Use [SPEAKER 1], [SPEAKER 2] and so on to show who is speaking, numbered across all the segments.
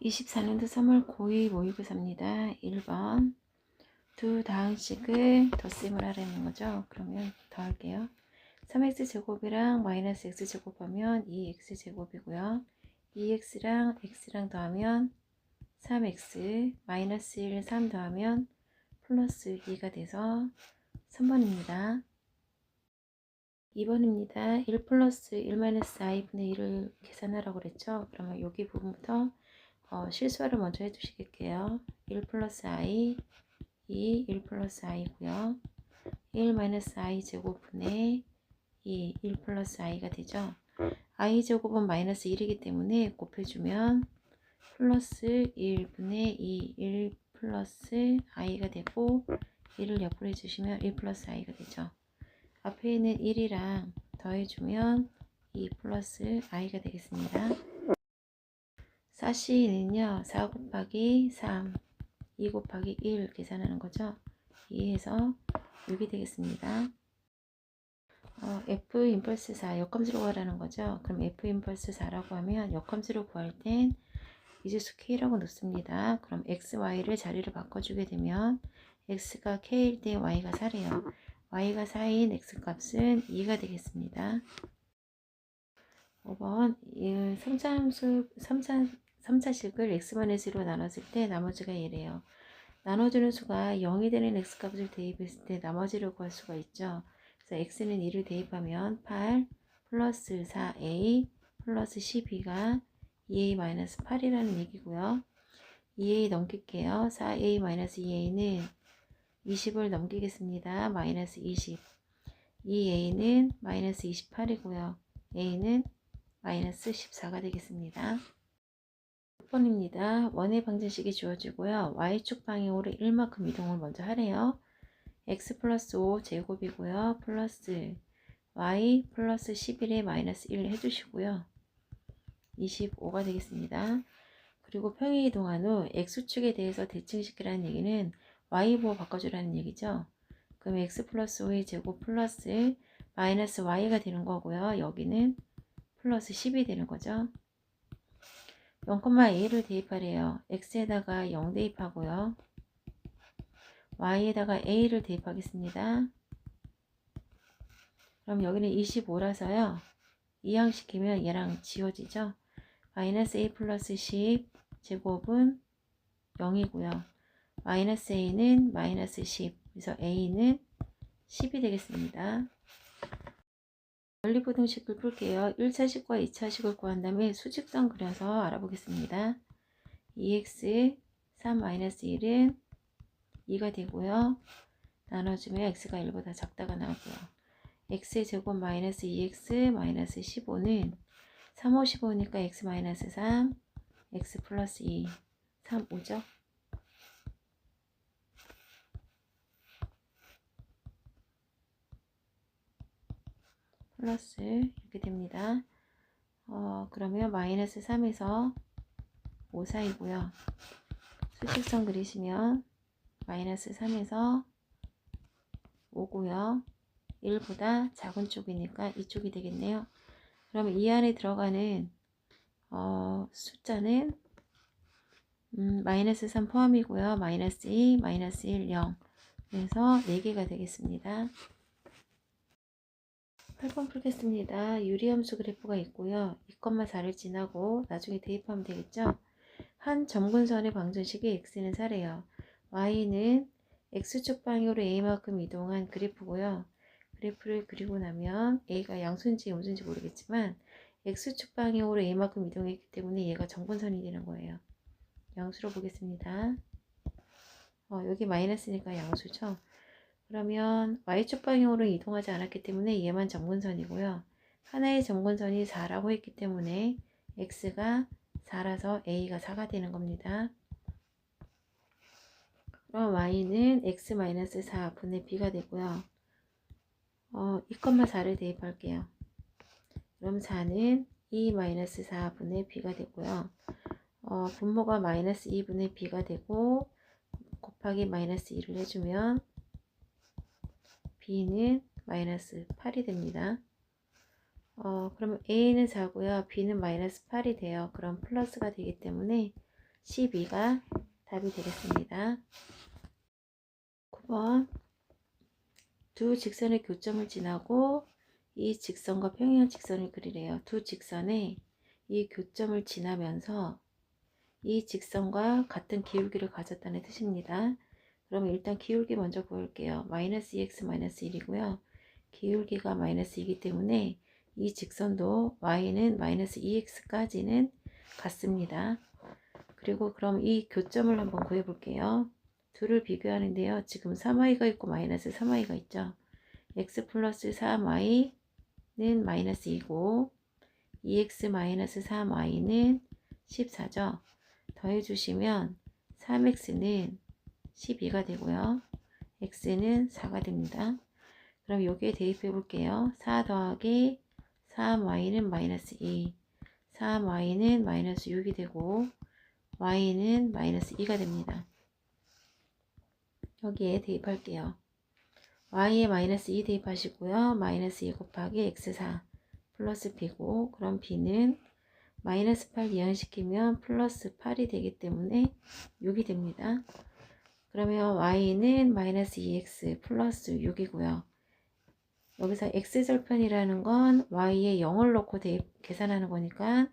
[SPEAKER 1] 24년도 3월 고2 모의고사입니다. 1번 두 다항식을 덧셈을 하라는 거죠. 그러면 더할게요. 3x제곱이랑 마이너스 x제곱 하면 2x제곱이고요. 2x랑 x랑 더하면 3x 마이너스 1, 3 더하면 플러스 2가 돼서 3번입니다. 2번입니다. 1 플러스 1 마이너스 i분의 1을 계산하라고 그랬죠. 그러면 여기 부분부터 실수화를 먼저 해주시게요. 1 플러스 i, 2, 1 플러스 i고요. 1 마이너스 i 제곱분의 2, 1 플러스 i가 되죠. i 제곱은 마이너스 1이기 때문에 곱해주면 플러스 1분의 2, 1 플러스 i가 되고 1을 옆으로 해주시면 1 플러스 i가 되죠. 앞에 있는 1이랑 더해주면 2 플러스 i가 되겠습니다. 4C는요 4 곱하기 3 2 곱하기 1 계산하는 거죠. 2에서 6이 되겠습니다. F 임펄스 4 역함수로 구하라는 거죠. 그럼 F 임펄스 4라고 하면 역함수로 구할 땐 미지수 K라고 놓습니다. 그럼 X, Y를 자리를 바꿔주게 되면 X가 K일 때 Y가 4래요. Y가 4인 X 값은 2가 되겠습니다. 5번 3차식을 X-1로 나눴을 때 나머지가 1이에요. 나눠주는 수가 0이 되는 X값을 대입했을 때 나머지를 구할 수가 있죠. 그래서 X는 2를 대입하면 8 플러스 4A 플러스 12가 2A-8이라는 얘기고요. 2A 넘길게요. 4A 마이너스 2A는 20을 넘기겠습니다. 마이너스 20. 2A는 마이너스 28이고요. A는 마이너스 14가 되겠습니다. 6번입니다. 원의 방정식이 주어지고요. Y축 방향으로 1만큼 이동을 먼저 하래요. X 플러스 5 제곱이고요. 플러스 Y 플러스 11에 마이너스 1 해주시고요. 25가 되겠습니다. 그리고 평행 이동한 후 X축에 대해서 대칭시키라는 얘기는 Y보 바꿔주라는 얘기죠. 그럼 X 플러스 5의 제곱 플러스 마이너스 Y가 되는 거고요. 여기는 플러스 10이 되는 거죠. 0,a를 대입하래요. x에다가 0 대입하고요. y에다가 a를 대입하겠습니다. 그럼 여기는 25라서요. 이항시키면 얘랑 지워지죠. 마이너스 a 플러스 10 제곱은 0이고요. 마이너스 a는 마이너스 10. 그래서 a는 10이 되겠습니다. 연립부등식을 풀게요. 1차식과 2차식을 구한 다음에 수직선 그려서 알아보겠습니다. 2x 3-1은 2가 되고요. 나눠주면 x가 1보다 작다가 나오고요. x의 제곱 마이너스 2x 마이너스 15는 3, 5, 15니까 x 마이너스 3, x 플러스 2, 3, 5죠. 플러스 이렇게 됩니다. 그러면 마이너스 3에서 5 사이고요. 수직선 그리시면 마이너스 3에서 5고요. 1보다 작은 쪽이니까 이쪽이 되겠네요. 그러면 이 안에 들어가는 숫자는 마이너스 3 포함이고요. 마이너스 2, 마이너스 1, 0. 그래서 4개가 되겠습니다. 8번 풀겠습니다. 유리함수 그래프가 있고요. 2,4를 지나고 나중에 대입하면 되겠죠. 한 점근선의 방정식이 x는 4래요. y는 x축 방향으로 a만큼 이동한 그래프고요. 그래프를 그리고 나면 a가 양수인지 음수인지 모르겠지만 x축 방향으로 a만큼 이동했기 때문에 얘가 점근선이 되는 거예요. 양수로 보겠습니다. 여기 마이너스니까 양수죠. 그러면 y축 방향으로 이동하지 않았기 때문에 얘만 점근선이고요. 하나의 점근선이 4라고 했기 때문에 x가 4라서 a가 4가 되는 겁니다. 그럼 y는 x-4분의 b가 되고요. 2,4를 대입할게요. 그럼 4는 2-4분의 b가 되고요. 분모가 마이너스 2분의 b가 되고 곱하기 마이너스 2를 해주면 b는 마이너스 8이 됩니다. 그러면 a는 4고요. b는 마이너스 8이 돼요. 그럼 플러스가 되기 때문에 12가 답이 되겠습니다. 9번 두 직선의 교점을 지나고 이 직선과 평행한 직선을 그리래요. 두 직선의 이 교점을 지나면서 이 직선과 같은 기울기를 가졌다는 뜻입니다. 그럼 일단 기울기 먼저 구할게요. 마이너스 2x 마이너스 1이고요. 기울기가 마이너스 2이기 때문에 이 직선도 y는 마이너스 2x까지는 같습니다. 그리고 그럼 이 교점을 한번 구해 볼게요. 둘을 비교하는데요. 지금 3y가 있고 마이너스 3y가 있죠. x 플러스 3y는 마이너스 2고 2x 마이너스 3y는 14죠. 더해주시면 3x는 12가 되고요. x는 4가 됩니다. 그럼 여기에 대입해 볼게요. 4 더하기 3y는 마이너스 2, 3y는 마이너스 6이 되고 y는 마이너스 2가 됩니다. 여기에 대입할게요. y에 마이너스 2 대입하시고요. 마이너스 2 곱하기 x4 플러스 b고 그럼 b는 마이너스 8 이항시키면 플러스 8이 되기 때문에 6이 됩니다. 그러면 y는 마이너스 2x 플러스 6이고요. 여기서 x절편이라는 건 y에 0을 넣고 계산하는 거니까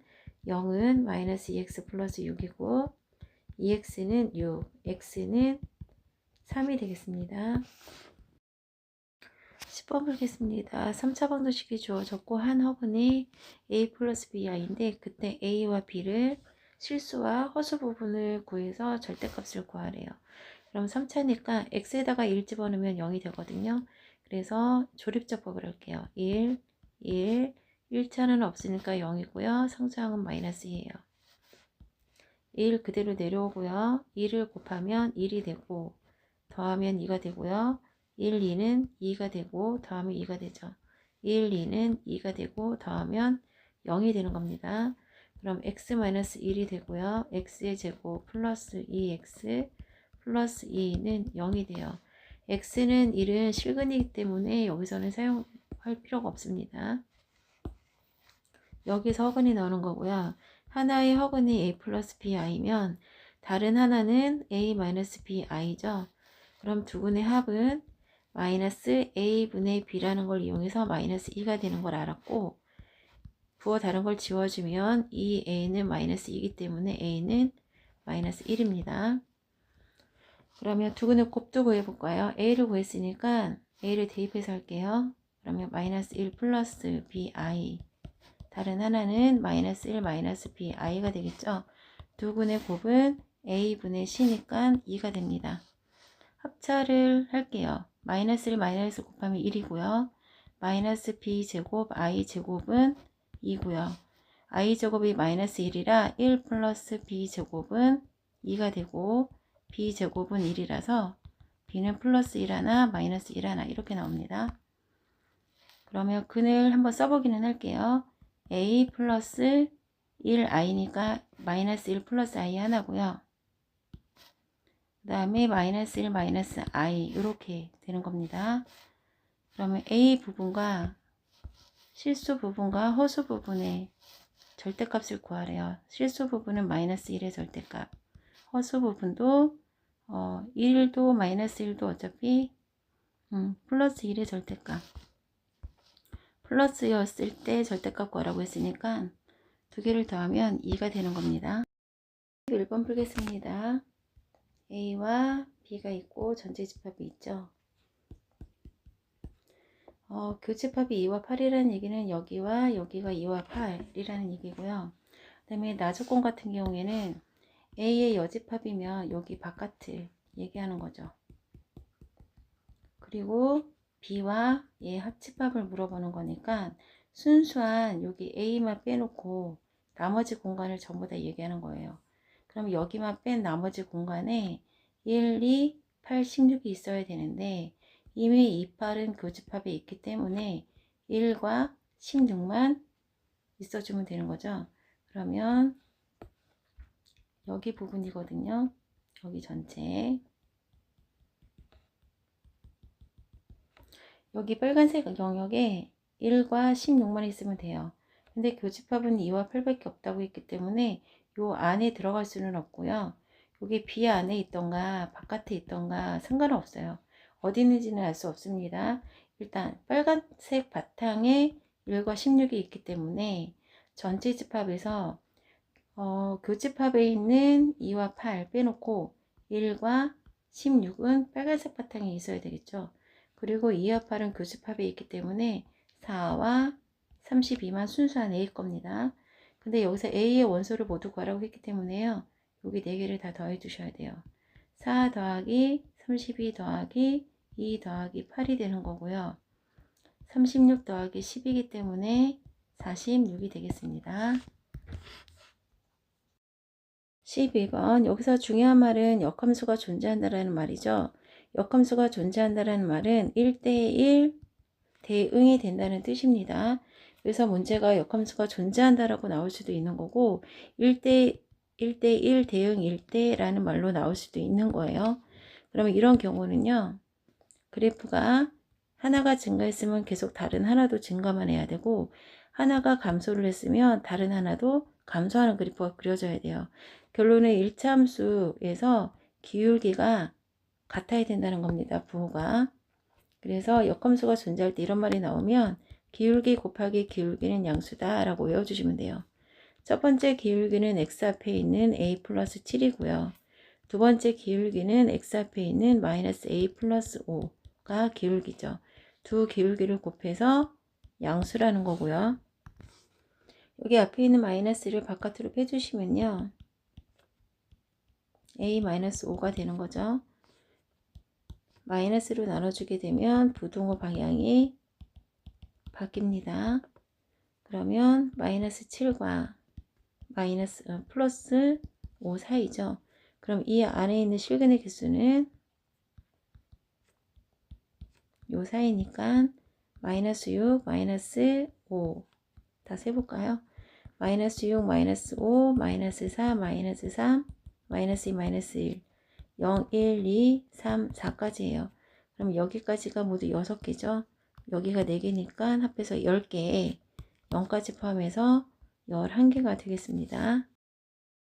[SPEAKER 1] 0은 마이너스 2x 플러스 6이고 2x는 6, x는 3이 되겠습니다. 10번 풀겠습니다. 3차 방정식이 주어졌고 한 허분이 a 플러스 bi인데 그때 a와 b를 실수와 허수 부분을 구해서 절대값을 구하래요. 그럼 3차니까 x에다가 1 집어넣으면 0이 되거든요. 그래서 조립적법을 할게요. 1, 1차는 없으니까 0이고요. 상수항은 마이너스 2예요. 1 그대로 내려오고요. 2를 곱하면 1이 되고 더하면 2가 되고요. 1, 2는 2가 되고 더하면 2가 되죠. 1, 2는 2가 되고 더하면 0이 되는 겁니다. 그럼 x-1이 되고요. x의 제곱 플러스 2x 플러스 2는 0이 돼요. x는 1은 실근이기 때문에 여기서는 사용할 필요가 없습니다. 여기서 허근이 나오는 거고요. 하나의 허근이 a 플러스 bi면 다른 하나는 a 마이너스 bi죠. 그럼 두근의 합은 마이너스 a분의 b라는 걸 이용해서 마이너스 2가 되는 걸 알았고 부호 다른 걸 지워주면 이 a는 마이너스 2이기 때문에 a는 마이너스 1입니다. 그러면 두근의 곱도 구해볼까요? a를 구했으니까 a를 대입해서 할게요. 그러면 마이너스 1 플러스 bi 다른 하나는 마이너스 1 마이너스 bi가 되겠죠. 두근의 곱은 a분의 c니까 2가 됩니다. 합차를 할게요. 마이너스 1 마이너스 곱하면 1이고요. 마이너스 b제곱 i제곱은 2고요. i제곱이 마이너스 1이라 1 플러스 b제곱은 2가 되고 b제곱은 1이라서 b는 플러스 1 하나 마이너스 1 하나 이렇게 나옵니다. 그러면 근을 한번 써보기는 할게요. a 플러스 1i니까 마이너스 1 플러스 i 하나고요. 그 다음에 마이너스 1 마이너스 i 이렇게 되는 겁니다. 그러면 a 부분과 실수 부분과 허수 부분의 절대값을 구하래요. 실수 부분은 마이너스 1의 절대값, 허수 부분도 1도 마이너스 1도 어차피 플러스 1의 절대값. 플러스였을 때 절대값 구하라고 했으니까 두 개를 더하면 2가 되는 겁니다. 1번 풀겠습니다. A와 B가 있고 전체 집합이 있죠. 교집합이 2와 8이라는 얘기는 여기와 여기가 2와 8이라는 얘기고요. 그 다음에 나조건 같은 경우에는 A의 여집합이면 여기 바깥을 얘기하는 거죠. 그리고 B와 얘 합집합을 물어보는 거니까 순수한 여기 A만 빼놓고 나머지 공간을 전부 다 얘기하는 거예요. 그럼 여기만 뺀 나머지 공간에 1, 2, 8, 16이 있어야 되는데 이미 이 8은 교집합에 있기 때문에 1과 16만 있어주면 되는 거죠. 그러면 여기 부분이거든요. 여기 전체. 여기 빨간색 영역에 1과 16만 있으면 돼요. 근데 교집합은 2와 8밖에 없다고 했기 때문에 요 안에 들어갈 수는 없고요. 여기 B 안에 있던가 바깥에 있던가 상관은 없어요. 어디 있는지는 알 수 없습니다. 일단 빨간색 바탕에 1과 16이 있기 때문에 전체 집합에서 교집합에 있는 2와 8 빼놓고 1과 16은 빨간색 바탕에 있어야 되겠죠. 그리고 2와 8은 교집합에 있기 때문에 4와 32만 순수한 A 겁니다. 근데 여기서 A의 원소를 모두 구하라고 했기 때문에요. 여기 4개를 다 더해 주셔야 돼요. 4 더하기 32 더하기 2 더하기 8이 되는 거고요. 36 더하기 10이기 때문에 46이 되겠습니다. 12번 여기서 중요한 말은 역함수가 존재한다라는 말이죠. 역함수가 존재한다라는 말은 1대1 대응이 된다는 뜻입니다. 그래서 문제가 역함수가 존재한다라고 나올 수도 있는 거고 1대1 대응 1대라는 말로 나올 수도 있는 거예요. 그러면 이런 경우는요. 그래프가 하나가 증가했으면 계속 다른 하나도 증가만 해야 되고 하나가 감소를 했으면 다른 하나도 감소하는 그래프가 그려져야 돼요. 결론은 1차 함수에서 기울기가 같아야 된다는 겁니다. 부호가. 그래서 역함수가 존재할 때 이런 말이 나오면 기울기 곱하기 기울기는 양수다 라고 외워주시면 돼요. 첫 번째 기울기는 x 앞에 있는 a 플러스 7이고요. 두 번째 기울기는 x 앞에 있는 마이너스 a 플러스 5가 기울기죠. 두 기울기를 곱해서 양수라는 거고요. 여기 앞에 있는 마이너스를 바깥으로 빼주시면요. a 마이너스 5가 되는 거죠. 마이너스로 나눠주게 되면 부동호 방향이 바뀝니다. 그러면 마이너스 7과 플러스 5 사이죠. 그럼 이 안에 있는 실근의 개수는 요 사이니까 마이너스 6, 마이너스 5 다 세볼까요? 마이너스 6, 마이너스 5, 마이너스 4, 마이너스 3, 마이너스 2, 마이너스 1 0, 1, 2, 3, 4까지예요. 그럼 여기까지가 모두 6개죠. 여기가 4개니까 합해서 10개 0까지 포함해서 11개가 되겠습니다.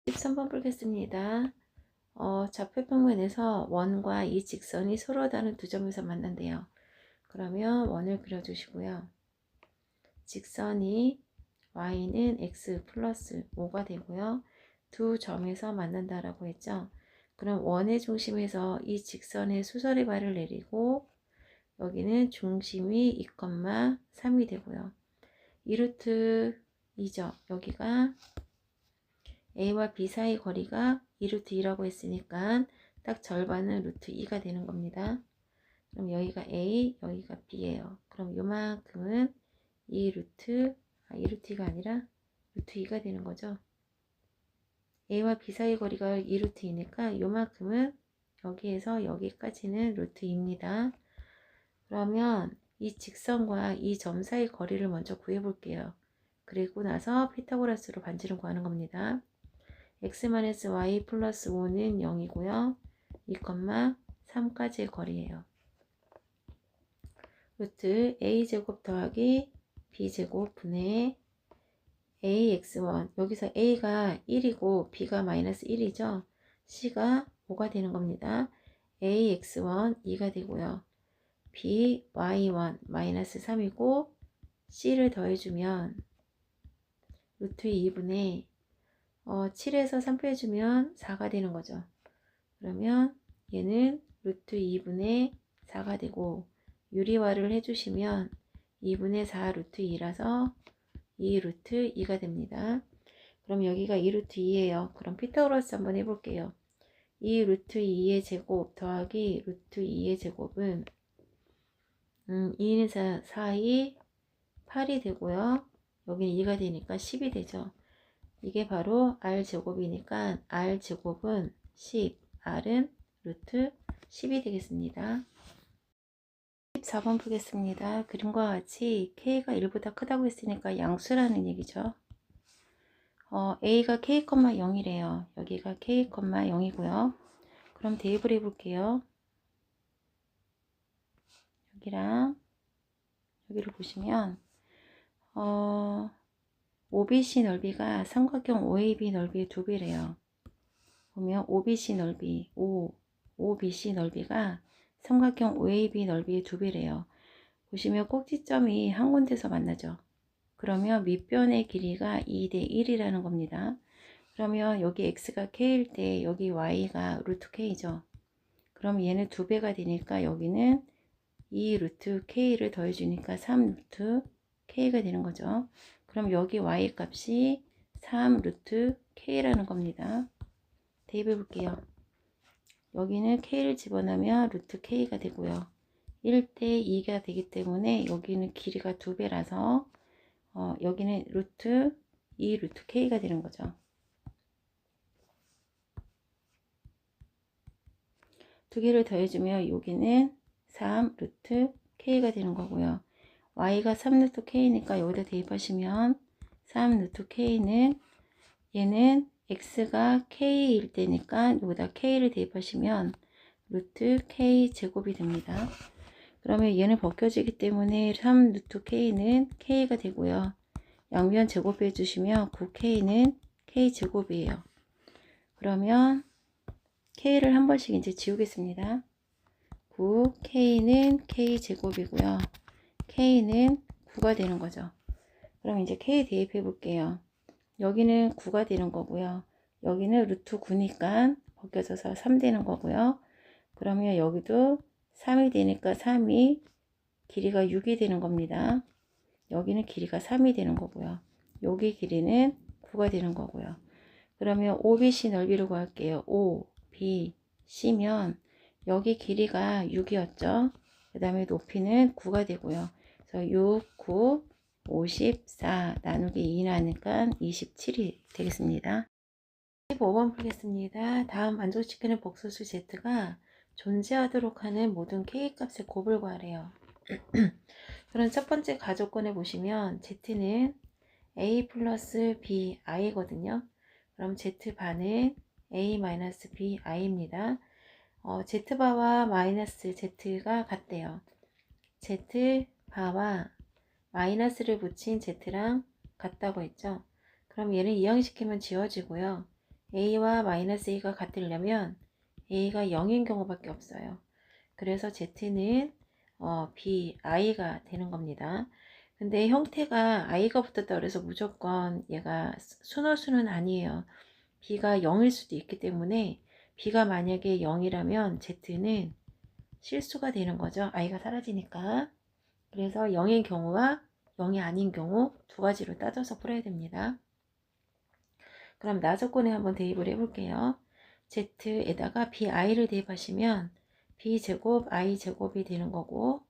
[SPEAKER 1] 13번 풀겠습니다. 좌표평면에서 원과 이 직선이 서로 다른 두 점에서 만난대요. 그러면 원을 그려주시고요. 직선이 y는 x 플러스 5가 되고요. 두 점에서 만난다라고 했죠. 그럼 원의 중심에서 이 직선의 수설의 발을 내리고 여기는 중심이 2,3이 되고요. 2루트 2죠. 여기가 A와 B 사이 거리가 2루트 2라고 했으니까 딱 절반은 루트 2가 되는 겁니다. 그럼 여기가 A, 여기가 B예요. 그럼 요만큼은 2루트 2가 아니라 루트 2가 되는 거죠. A와 B 사이 거리가 2루트 2니까 요만큼은 여기에서 여기까지는 루트 2입니다. 그러면 이 직선과 이 점 사이 거리를 먼저 구해 볼게요. 그리고 나서 피타고라스로 반지름 구하는 겁니다. x-y 플러스 5는 0이고요. 2,3까지의 거리예요. 루트 a제곱 더하기 b제곱 분의 ax1 여기서 a가 1이고 b가 마이너스 1이죠. c가 5가 되는 겁니다. ax1 2가 되고요. by1 마이너스 3이고 c를 더해주면 루트 2분의 7에서 3 빼주면 4가 되는 거죠. 그러면 얘는 루트 2분의 4가 되고 유리화를 해주시면 2분의 4 루트 2라서 2 루트 2가 됩니다. 그럼 여기가 2 루트 2예요. 그럼 피타고라스 한번 해볼게요. 2 루트 2의 제곱 더하기 루트 2의 제곱은 2는 4, 2, 8이 되고요. 여기는 2가 되니까 10이 되죠. 이게 바로 r제곱이니까 r제곱은 10, r은 루트 10이 되겠습니다. 14번 보겠습니다. 그림과 같이 k가 1보다 크다고 했으니까 양수라는 얘기죠. a가 k,0이래요. 여기가 k,0이고요. 그럼 대입을 해볼게요. 여기랑 여기를 보시면 OBC 넓이가 삼각형 OAB 넓이의 2배래요. 보면 OBC 넓이, OBC 넓이가 삼각형 OAB 넓이의 2배래요. 보시면 꼭지점이 한 군데서 만나죠. 그러면 밑변의 길이가 2대 1이라는 겁니다. 그러면 여기 x가 k일 때 여기 y가 루트 k죠. 그럼 얘는 2배가 되니까 여기는 2 루트 k를 더해주니까 3 루트 k가 되는 거죠. 그럼 여기 y 값이 3 루트 k라는 겁니다. 대입해 볼게요. 여기는 k를 집어넣으면 루트 k가 되고요. 1대 2가 되기 때문에 여기는 길이가 2배라서 여기는 루트 2 루트 k가 되는 거죠. 두 개를 더해주면 여기는 3 루트 k가 되는 거고요. y가 3 루트 k니까 여기다 대입하시면 3 루트 k는 얘는 x가 k일 때니까 여기다 k를 대입하시면 루트 k 제곱이 됩니다. 그러면 얘는 벗겨지기 때문에 3 루트 k는 k가 되고요. 양변 제곱해 주시면 9k는 k 제곱이에요. 그러면 k를 한 번씩 이제 지우겠습니다. 9k는 k 제곱이고요. k는 9가 되는 거죠. 그럼 이제 k 대입해 볼게요. 여기는 9가 되는 거고요. 여기는 루트 9니까 벗겨져서 3 되는 거고요. 그러면 여기도 3이 되니까 3이 길이가 6이 되는 겁니다. 여기는 길이가 3이 되는 거고요. 여기 길이는 9가 되는 거고요. 그러면 OBC 넓이로 구할게요. OBC면 여기 길이가 6이었죠. 그 다음에 높이는 9가 되고요. 그래서 6, 9, 54 나누기 2 나니까 27이 되겠습니다. 15번 풀겠습니다. 다음 만족시키는 복소수 Z가 존재하도록 하는 모든 K값의 곱을 구하래요. 그럼 첫 번째 가족권에 보시면 Z는 A 플러스 B i거든요. 그럼 Z바는 A 마이너스 B i입니다. Z바와 마이너스 Z가 같대요. Z바와 마이너스를 붙인 Z랑 같다고 했죠. 그럼 얘를 이항시키면 지워지고요. A와 마이너스 A가 같으려면 A가 0인 경우밖에 없어요. 그래서 Z는 B, I가 되는 겁니다. 근데 형태가 I가 붙었다 그래서 무조건 얘가 순호수는 아니에요. B가 0일 수도 있기 때문에 B가 만약에 0이라면 Z는 실수가 되는 거죠. I가 사라지니까. 그래서 0인 경우와 0이 아닌 경우 두 가지로 따져서 풀어야 됩니다. 그럼 나조건에 한번 대입을 해볼게요. Z에다가 BI를 대입하시면 B제곱 I제곱이 되는 거고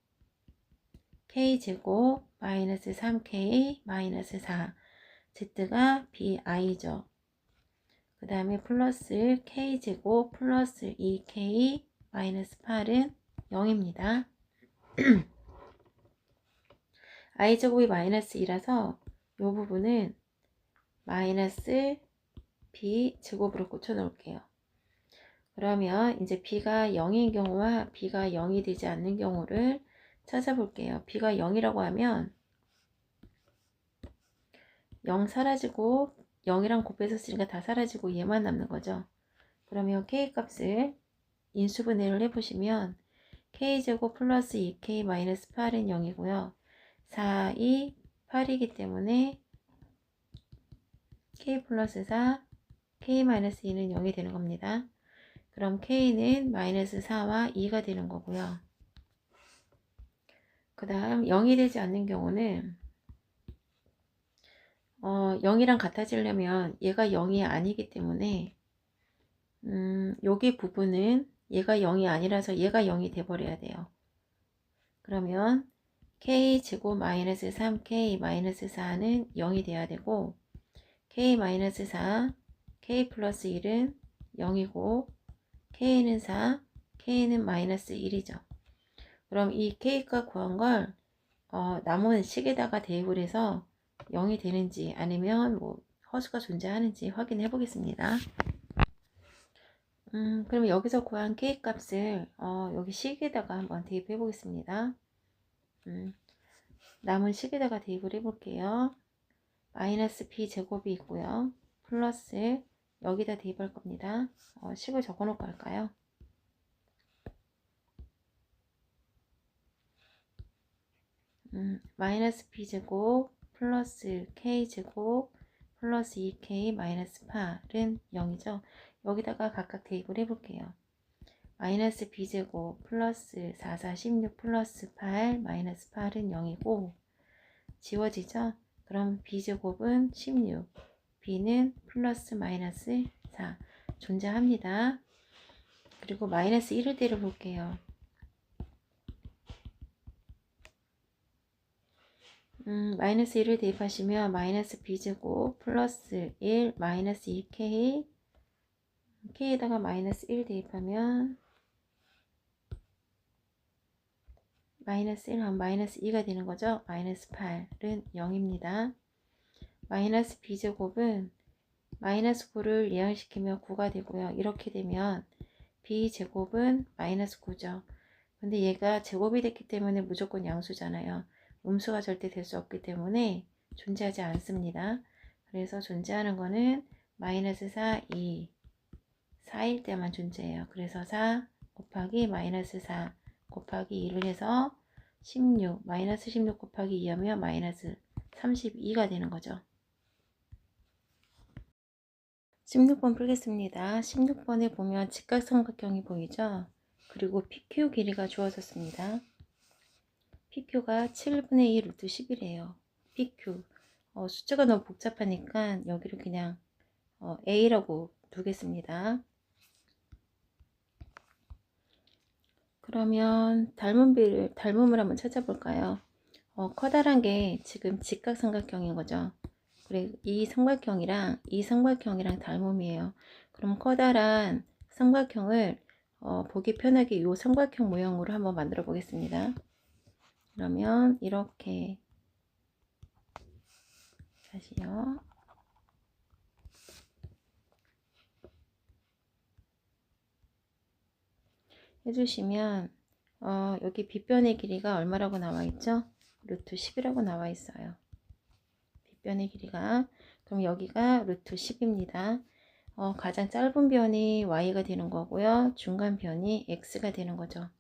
[SPEAKER 1] K제곱 마이너스 3K 마이너스 4 Z가 BI죠. 그 다음에 플러스 K제곱 플러스 2K 마이너스 8은 0입니다. I제곱이 마이너스 2라서 이 부분은 마이너스 B제곱으로 고쳐 놓을게요. 그러면 이제 B가 0인 경우와 B가 0이 되지 않는 경우를 찾아볼게요. B가 0이라고 하면 0 사라지고 0이랑 곱해서 쓰니까 다 사라지고 얘만 남는 거죠. 그러면 K값을 인수분해를 해보시면 K제곱 플러스 2K 마이너스 8은 0이고요. 4, 2, 8이기 때문에 K 플러스 4, K 마이너스 2는 0이 되는 겁니다. 그럼 K는 마이너스 4와 2가 되는 거고요. 그 다음 0이 되지 않는 경우는 0이랑 같아지려면 얘가 0이 아니기 때문에 여기 부분은 얘가 0이 아니라서 얘가 0이 돼버려야 돼요. 그러면 K제곱 마이너스 3K 마이너스 4는 0이 돼야 되고 K 마이너스 4, K 플러스 1은 0이고 K는 4, K는 마이너스 1이죠. 그럼 이 K값 구한 걸 남은 식에다가 대입을 해서 0이 되는지 아니면 뭐 허수가 존재하는지 확인해 보겠습니다. 그럼 여기서 구한 K값을 여기 식에다가 한번 대입해 보겠습니다. 남은 식에다가 대입을 해 볼게요. 마이너스 b제곱이 있고요. 플러스 여기다 대입할 겁니다. 식을 적어 놓고 할까요? 마이너스 b제곱 플러스 k제곱 플러스 2k 마이너스 8은 0이죠. 여기다가 각각 대입을 해볼게요. 마이너스 b제곱 플러스 4, 4, 16 플러스 8 마이너스 8은 0이고 지워지죠? 그럼 b제곱은 16, b는 플러스 마이너스 4 존재합니다. 그리고 마이너스 1을 때려볼게요. 마이너스 1을 대입하시면 마이너스 b제곱 플러스 1 마이너스 2k k에다가 마이너스 1 대입하면 마이너스 1 하면 마이너스 2가 되는 거죠. 마이너스 8은 0입니다. 마이너스 b제곱은 마이너스 9를 예양시키면 9가 되고요. 이렇게 되면 b제곱은 마이너스 9죠. 근데 얘가 제곱이 됐기 때문에 무조건 양수잖아요. 음수가 절대 될 수 없기 때문에 존재하지 않습니다. 그래서 존재하는 거는 마이너스 4, 2, 4일 때만 존재해요. 그래서 4 곱하기 마이너스 4 곱하기 2를 해서 16, 마이너스 16 곱하기 2 하면 마이너스 32가 되는 거죠. 16번 풀겠습니다. 16번에 보면 직각삼각형이 보이죠? 그리고 PQ 길이가 주어졌습니다. PQ가 7분의 2 루트 10이래요. PQ. 숫자가 너무 복잡하니까 여기를 그냥 A라고 두겠습니다. 그러면 닮음을 한번 찾아볼까요? 커다란 게 지금 직각삼각형인 거죠. 그리고 이 삼각형이랑 이 삼각형이랑 닮음이에요. 그럼 커다란 삼각형을 보기 편하게 이 삼각형 모형으로 한번 만들어 보겠습니다. 그러면 이렇게 다시요. 해주시면 여기 빗변의 길이가 얼마라고 나와 있죠? 루트 10이라고 나와 있어요. 빗변의 길이가. 그럼 여기가 루트 10입니다. 가장 짧은 변이 y가 되는 거고요. 중간 변이 x가 되는 거죠.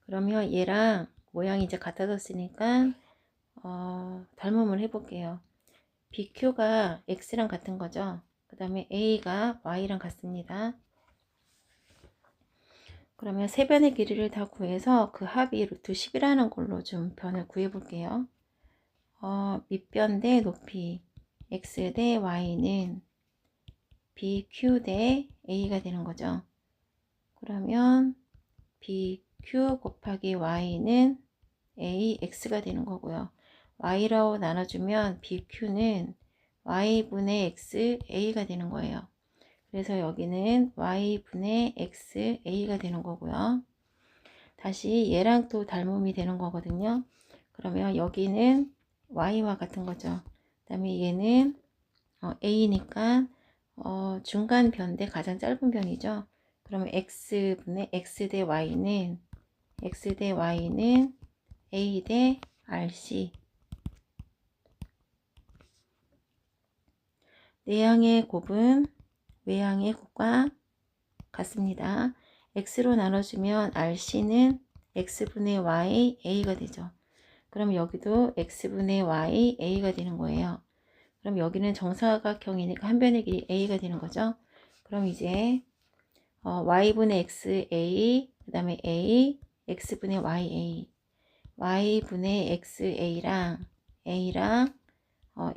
[SPEAKER 1] 그러면 얘랑 모양이 이제 같아졌으니까 닮음을 해볼게요. BQ가 x랑 같은 거죠. 그 다음에 a가 y랑 같습니다. 그러면 세 변의 길이를 다 구해서 그 합이 루트 10이라는 걸로 좀 변을 구해 볼게요. 밑변 대 높이 x 대 y는 bq 대 a가 되는 거죠. 그러면 bq 곱하기 y는 ax가 되는 거고요. y로 나눠주면 bq는 y분의 x a가 되는 거예요. 그래서 여기는 y분의 x a가 되는 거고요. 다시 얘랑 또 닮음이 되는 거거든요. 그러면 여기는 y와 같은 거죠. 그 다음에 얘는 a니까 중간 변 대 가장 짧은 변이죠. 그러면 x분의 x 대 y는 a 대 rc. 내향의 곱은 외향의 곱과 같습니다. x로 나눠주면 rc는 x분의 y a가 되죠. 그럼 여기도 x분의 y a가 되는 거예요. 그럼 여기는 정사각형이니까 한 변의 길이 a가 되는 거죠. 그럼 이제 y분의 x a 그 다음에 a x분의 y a y분의 x a랑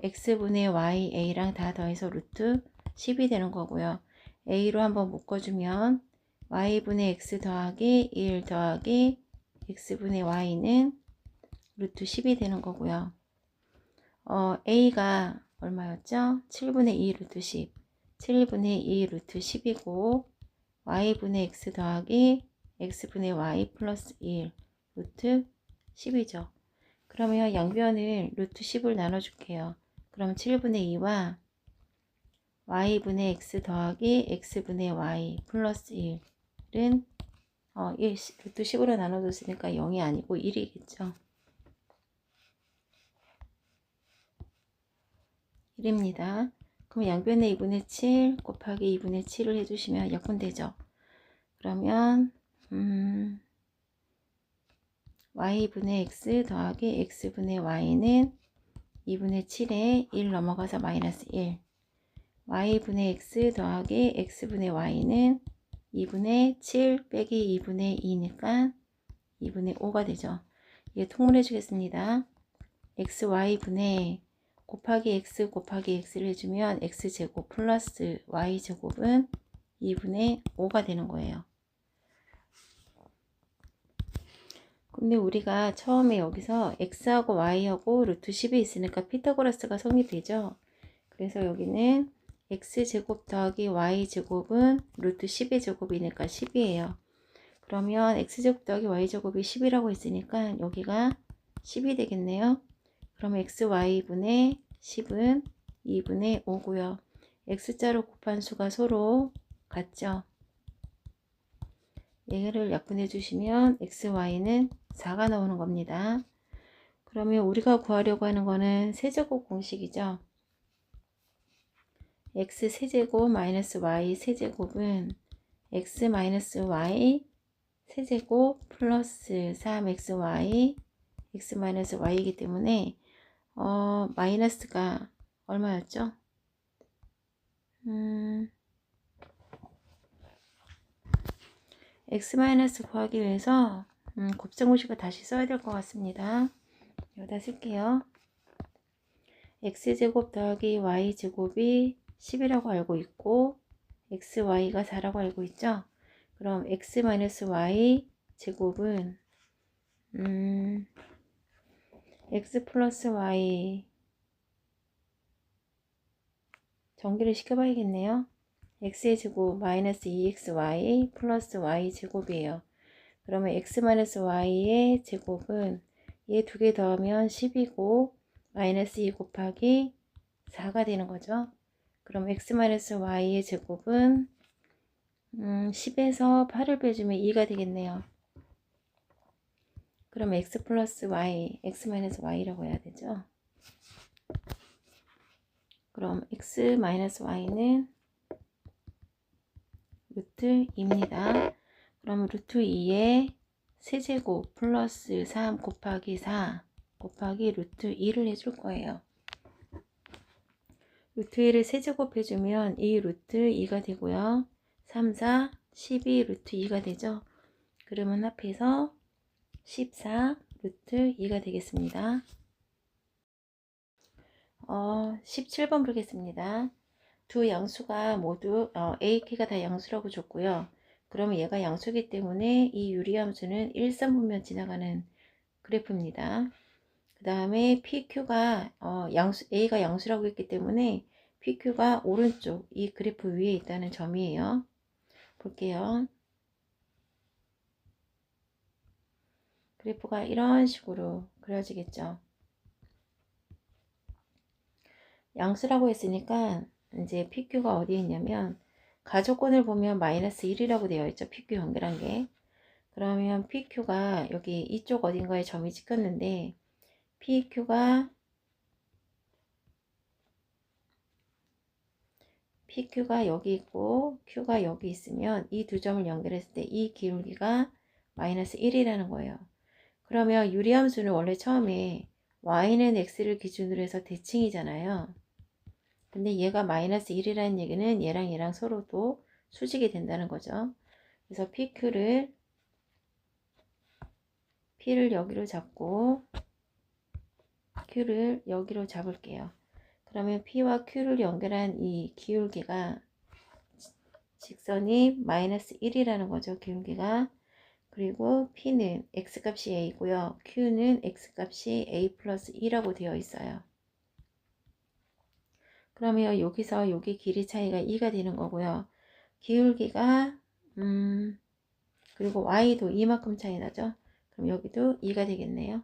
[SPEAKER 1] x분의 y a랑 다 더해서 루트 10이 되는 거고요. a로 한번 묶어주면 y분의 x 더하기 1 더하기 x분의 y는 루트 10이 되는 거고요. a가 얼마였죠? 7분의 2 루트 10 7분의 2 루트 10이고 y분의 x 더하기 x분의 y 플러스 1 루트 10이죠. 그러면 양변을 루트 10을 나눠줄게요. 그럼 7분의 2와 y분의 x 더하기 x분의 y 플러스 1은 루트 10으로 나눠줬으니까 0이 아니고 1이겠죠. 1입니다. 그럼 양변에 2분의 7 곱하기 2분의 7을 해주시면 약분되죠. 그러면 y분의 x 더하기 x분의 y는 2분의 7에 1 넘어가서 마이너스 1. y분의 x 더하기 x분의 y는 2분의 7 빼기 2분의 2니까 2분의 5가 되죠. 이게 통분해 주겠습니다. xy분의 곱하기 x 곱하기 x를 해주면 x제곱 플러스 y제곱은 2분의 5가 되는 거예요. 근데 우리가 처음에 여기서 x하고 y하고 루트 10이 있으니까 피타고라스가 성립되죠. 그래서 여기는 x제곱 더하기 y제곱은 루트 10의 제곱이니까 10이에요. 그러면 x제곱 더하기 y제곱이 10이라고 했으니까 여기가 10이 되겠네요. 그럼 xy분의 10은 2분의 5고요. x자로 곱한 수가 서로 같죠. 얘를 약분해 주시면 xy는 4가 나오는 겁니다. 그러면 우리가 구하려고 하는 거는 세제곱 공식이죠. x 세제곱 마이너스 y 세제곱은 x 마이너스 y 세제곱 플러스 3xy x 마이너스 y이기 때문에 마이너스가 얼마였죠? x 마이너스 구하기 위해서 곱셈공식을 다시 써야 될 것 같습니다. 여기다 쓸게요. x제곱 더하기 y제곱이 10이라고 알고 있고 xy가 4라고 알고 있죠. 그럼 x 마이너스 y 제곱은 x 플러스 y 전기를 시켜봐야겠네요. x의 제곱 마이너스 2xy 플러스 y 제곱이에요. 그러면 x 마이너스 y의 제곱은 얘 두 개 더하면 10이고 마이너스 2 곱하기 4가 되는 거죠. 그럼 x 마이너스 y의 제곱은 10에서 8을 빼주면 2가 되겠네요. 그럼 x 플러스 y, x 마이너스 y라고 해야 되죠. 그럼 x 마이너스 y는 루트 2입니다. 그럼 루트 2에 세제곱 플러스 3 곱하기 4 곱하기 루트 2를 해줄 거예요. 루트 2를 세제곱 해주면 2 루트 2가 되고요. 3, 4, 12 루트 2가 되죠. 그러면 합해서 14 루트 2가 되겠습니다. 17번 보겠습니다. 두 양수가 모두 AK가 다 양수라고 줬고요. 그러면 얘가 양수이기 때문에 이 유리함수는 일산분면 지나가는 그래프입니다. 그 다음에 PQ가 A가 양수라고 했기 때문에 PQ가 오른쪽 이 그래프 위에 있다는 점이에요. 볼게요. 그래프가 이런 식으로 그려지겠죠. 양수라고 했으니까 이제 PQ가 어디에 있냐면 가족권을 보면 마이너스 1이라고 되어 있죠. PQ 연결한 게. 그러면 PQ가 여기 이쪽 어딘가에 점이 찍혔는데 PQ가 여기 있고 Q가 여기 있으면 이 두 점을 연결했을 때 이 기울기가 마이너스 1이라는 거예요. 그러면 유리함수는 원래 처음에 y는 x를 기준으로 해서 대칭이잖아요. 근데 얘가 마이너스 1이라는 얘기는 얘랑 얘랑 서로도 수직이 된다는 거죠. 그래서 P를 여기로 잡고 Q를 여기로 잡을게요. 그러면 P와 Q를 연결한 이 기울기가 직선이 마이너스 1이라는 거죠. 기울기가. 그리고 P는 X값이 A고요. Q는 X값이 A 플러스 2라고 되어 있어요. 그러면 여기서 여기 길이 차이가 2가 되는 거고요. 기울기가 그리고 Y도 이만큼 차이 나죠. 그럼 여기도 2가 되겠네요.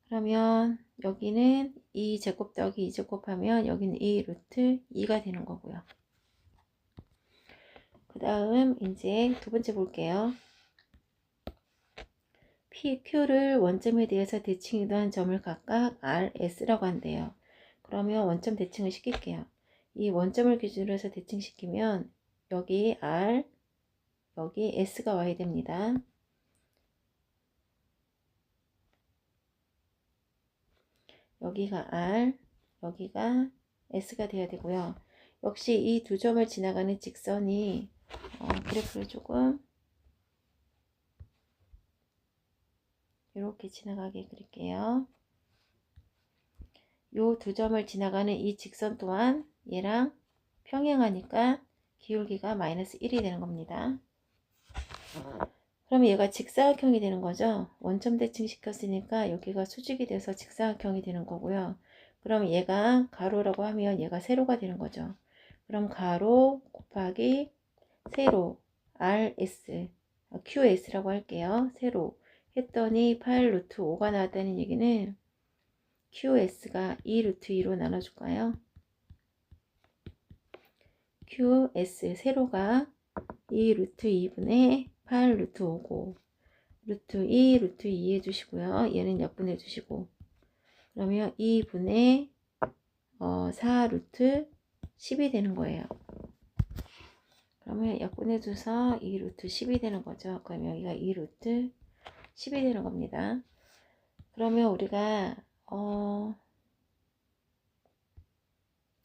[SPEAKER 1] 그러면 여기는 2제곱 더하기 2제곱 하면 여기는 2 루트 2가 되는 거고요. 그 다음 이제 두 번째 볼게요. P, Q를 원점에 대해서 대칭이던 점을 각각 R, S라고 한대요. 그러면 원점 대칭을 시킬게요. 이 원점을 기준으로 해서 대칭시키면 여기 R, 여기 S가 와야 됩니다. 여기가 R, 여기가 S가 돼야 되고요. 역시 이 두 점을 지나가는 직선이 그래프를 조금 이렇게 지나가게 그릴게요. 요 두 점을 지나가는 이 직선 또한 얘랑 평행하니까 기울기가 마이너스 1이 되는 겁니다. 그럼 얘가 직사각형이 되는 거죠. 원점 대칭 시켰으니까 여기가 수직이 돼서 직사각형이 되는 거고요. 그럼 얘가 가로라고 하면 얘가 세로가 되는 거죠. 그럼 가로 곱하기 세로 RS, QS라고 할게요. 세로 했더니 8 루트 5가 나왔다는 얘기는 QS가 2 루트 2로 나눠줄까요? QS 세로가 2 루트 2분의 8 루트 5고 루트 2 루트 2 해주시고요. 얘는 약분해 주시고 그러면 2분의 4 루트 10이 되는 거예요. 그러면 약분해 줘서 2 루트 10이 되는 거죠. 그럼 여기가 2 루트 10이 되는 겁니다. 그러면 우리가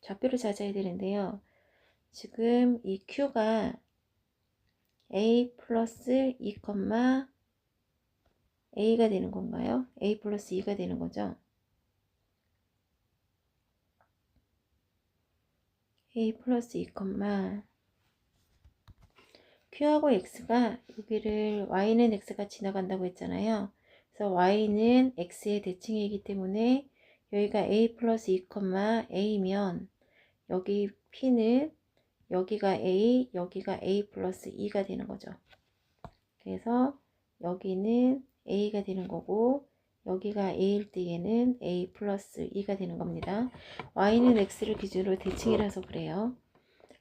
[SPEAKER 1] 좌표를 찾아야 되는데요. 지금 이 Q가 A 플러스 2, A가 되는 건가요? A 플러스 2가 되는 거죠. A 플러스 2, Q하고 X가 여기를 Y는 X가 지나간다고 했잖아요. 그래서 Y는 X의 대칭이기 때문에 여기가 A 플러스 2, A면 여기 P는 여기가 A, 여기가 A 플러스 2가 되는 거죠. 그래서 여기는 A가 되는 거고 여기가 A일 때 얘는 A 플러스 2가 되는 겁니다. Y는 X를 기준으로 대칭이라서 그래요.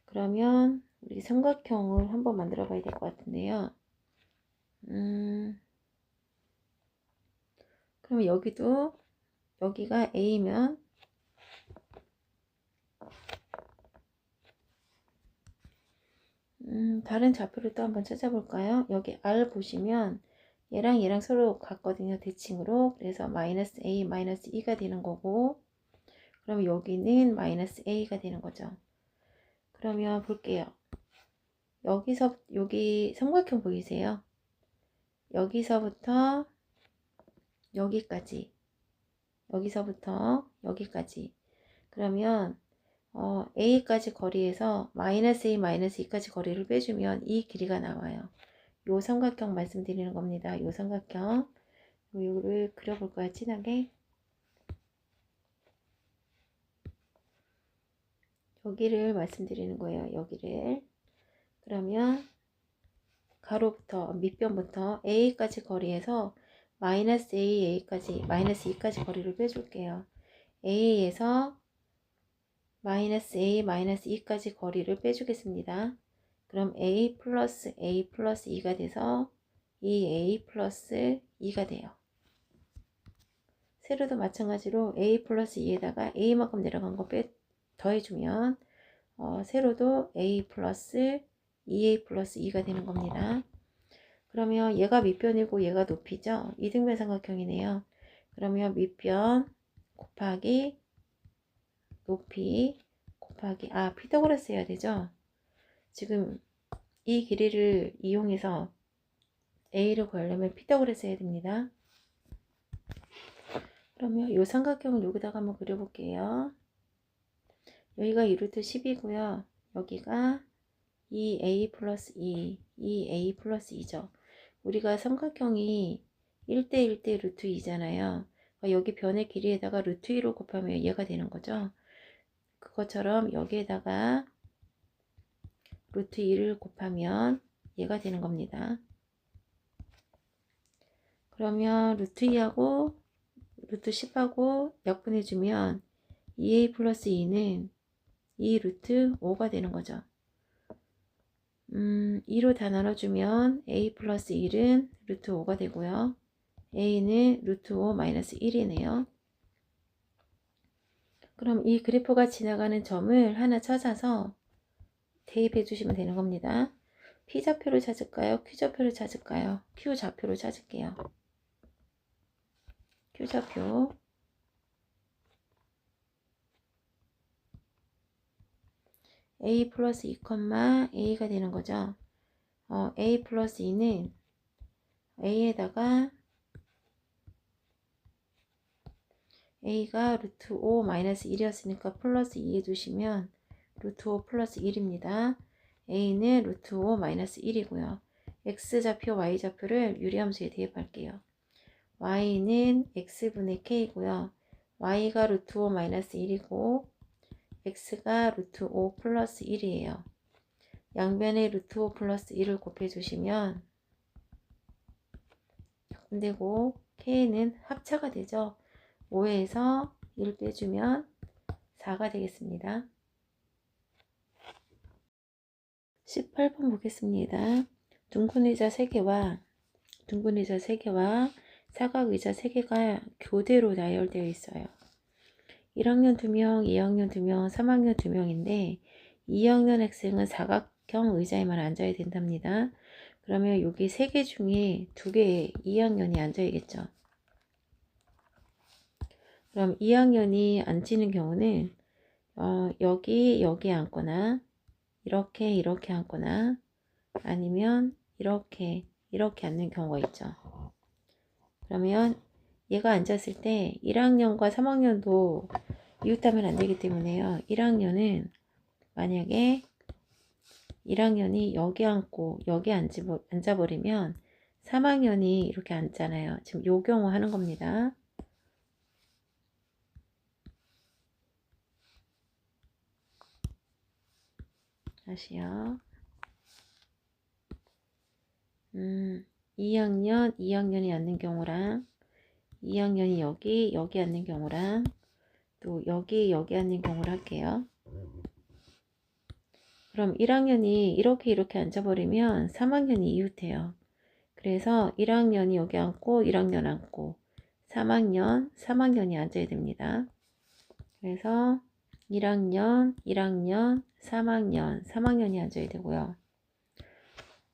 [SPEAKER 1] 그러면 우리 삼각형을 한번 만들어 봐야 될 것 같은데요. 그러면 여기가 A면 다른 좌표를 또 한번 찾아볼까요? 여기 R 보시면 얘랑 서로 같거든요. 대칭으로. 그래서 마이너스 A 마이너스 2가 되는 거고 그럼 여기는 마이너스 A가 되는 거죠. 그러면 볼게요. 여기 삼각형 보이세요? 여기서부터 여기까지 여기서부터 여기까지 그러면 A까지 거리에서 마이너스 A 마이너스 2까지 거리를 빼주면 이 길이가 나와요. 요 삼각형 말씀드리는 겁니다. 요 삼각형 요거를 그려볼까요? 진하게 여기를 말씀드리는 거예요. 여기를 그러면 가로부터 밑변부터 A까지 거리에서 마이너스 A까지 마이너스 2까지 거리를 빼줄게요. A에서 마이너스 A 마이너스 2까지 거리를 빼주겠습니다. 그럼 A 플러스 2가 돼서 2A 플러스 2가 돼요. 세로도 마찬가지로 A 플러스 2에다가 A만큼 내려간 거 더해주면 세로도 A 플러스 2A 플러스 2가 되는 겁니다. 그러면 얘가 밑변이고 얘가 높이죠. 이등변 삼각형이네요. 그러면 밑변 곱하기 높이 곱하기 피타고라스 해야 되죠. 지금 이 길이를 이용해서 A를 구하려면 피타고라스 해야 됩니다. 그러면 이 삼각형을 여기다가 한번 그려볼게요. 여기가 2루트 10이고요. 여기가 2A 플러스 2A 플러스 2죠. 우리가 삼각형이 1대1대 루트 2잖아요. 그러니까 여기 변의 길이에다가 루트 2로 곱하면 얘가 되는 거죠. 그것처럼 여기에다가 루트 2를 곱하면 얘가 되는 겁니다. 그러면 루트 2하고 루트 10하고 약분해주면 2A 플러스 2는 2 루트 5가 되는 거죠. 2로 다 나눠주면 A 플러스 1은 루트 5가 되고요. A는 루트 5 마이너스 1이네요. 그럼 이 그래프가 지나가는 점을 하나 찾아서 대입해 주시면 되는 겁니다. P좌표를 찾을까요? Q좌표를 찾을까요? Q좌표를 찾을게요. Q좌표. A 플러스 2, A가 되는 거죠. A 플러스 2는 A에다가 A가 루트 5 마이너스 1이었으니까 플러스 2 해주시면 루트 5 플러스 1입니다. A는 루트 5 마이너스 1이고요. X좌표, Y좌표를 유리함수에 대입할게요. Y는 X분의 K고요. Y가 루트 5 마이너스 1이고 X가 루트 5 플러스 1이에요. 양변에 루트 5 플러스 1을 곱해주시면 되고 K는 합차가 되죠. 5에서 1 빼주면 4가 되겠습니다. 18번 보겠습니다. 둥근 의자 3개와 사각 의자 3개가 교대로 나열되어 있어요. 1학년 2명, 2학년 2명, 3학년 2명인데 2학년 학생은 사각형 의자에만 앉아야 된답니다. 그러면 여기 3개 중에 2개에 2학년이 앉아야겠죠. 그럼 2학년이 앉히는 경우는 여기 앉거나 이렇게 앉거나 아니면 이렇게 앉는 경우가 있죠. 그러면 얘가 앉았을 때 1학년과 3학년도 이웃하면 안 되기 때문에요. 1학년은 만약에 1학년이 여기 앉고 여기 앉아버리면 3학년이 이렇게 앉잖아요. 지금 요 경우 하는 겁니다. 다시요. 2학년이 앉는 경우랑 2학년이 여기 앉는 경우랑 또 여기 앉는 경우를 할게요. 그럼 1학년이 이렇게 앉아버리면 3학년이 이웃해요. 그래서 1학년이 여기 앉고 1학년 앉고 3학년이 앉아야 됩니다. 그래서 1학년, 3학년이 앉아야 되고요.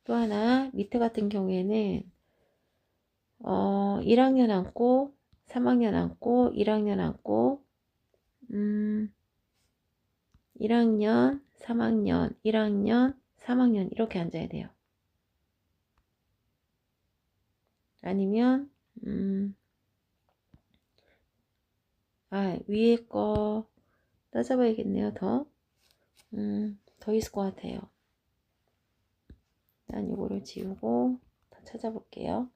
[SPEAKER 1] 또 하나 밑에 같은 경우에는 1학년 앉고 3학년 앉고 1학년 앉고 1학년, 3학년, 1학년, 3학년 이렇게 앉아야 돼요. 아니면 위에 거 따져봐야겠네요. 더 있을 것 같아요. 일단 이거를 지우고 더 찾아볼게요.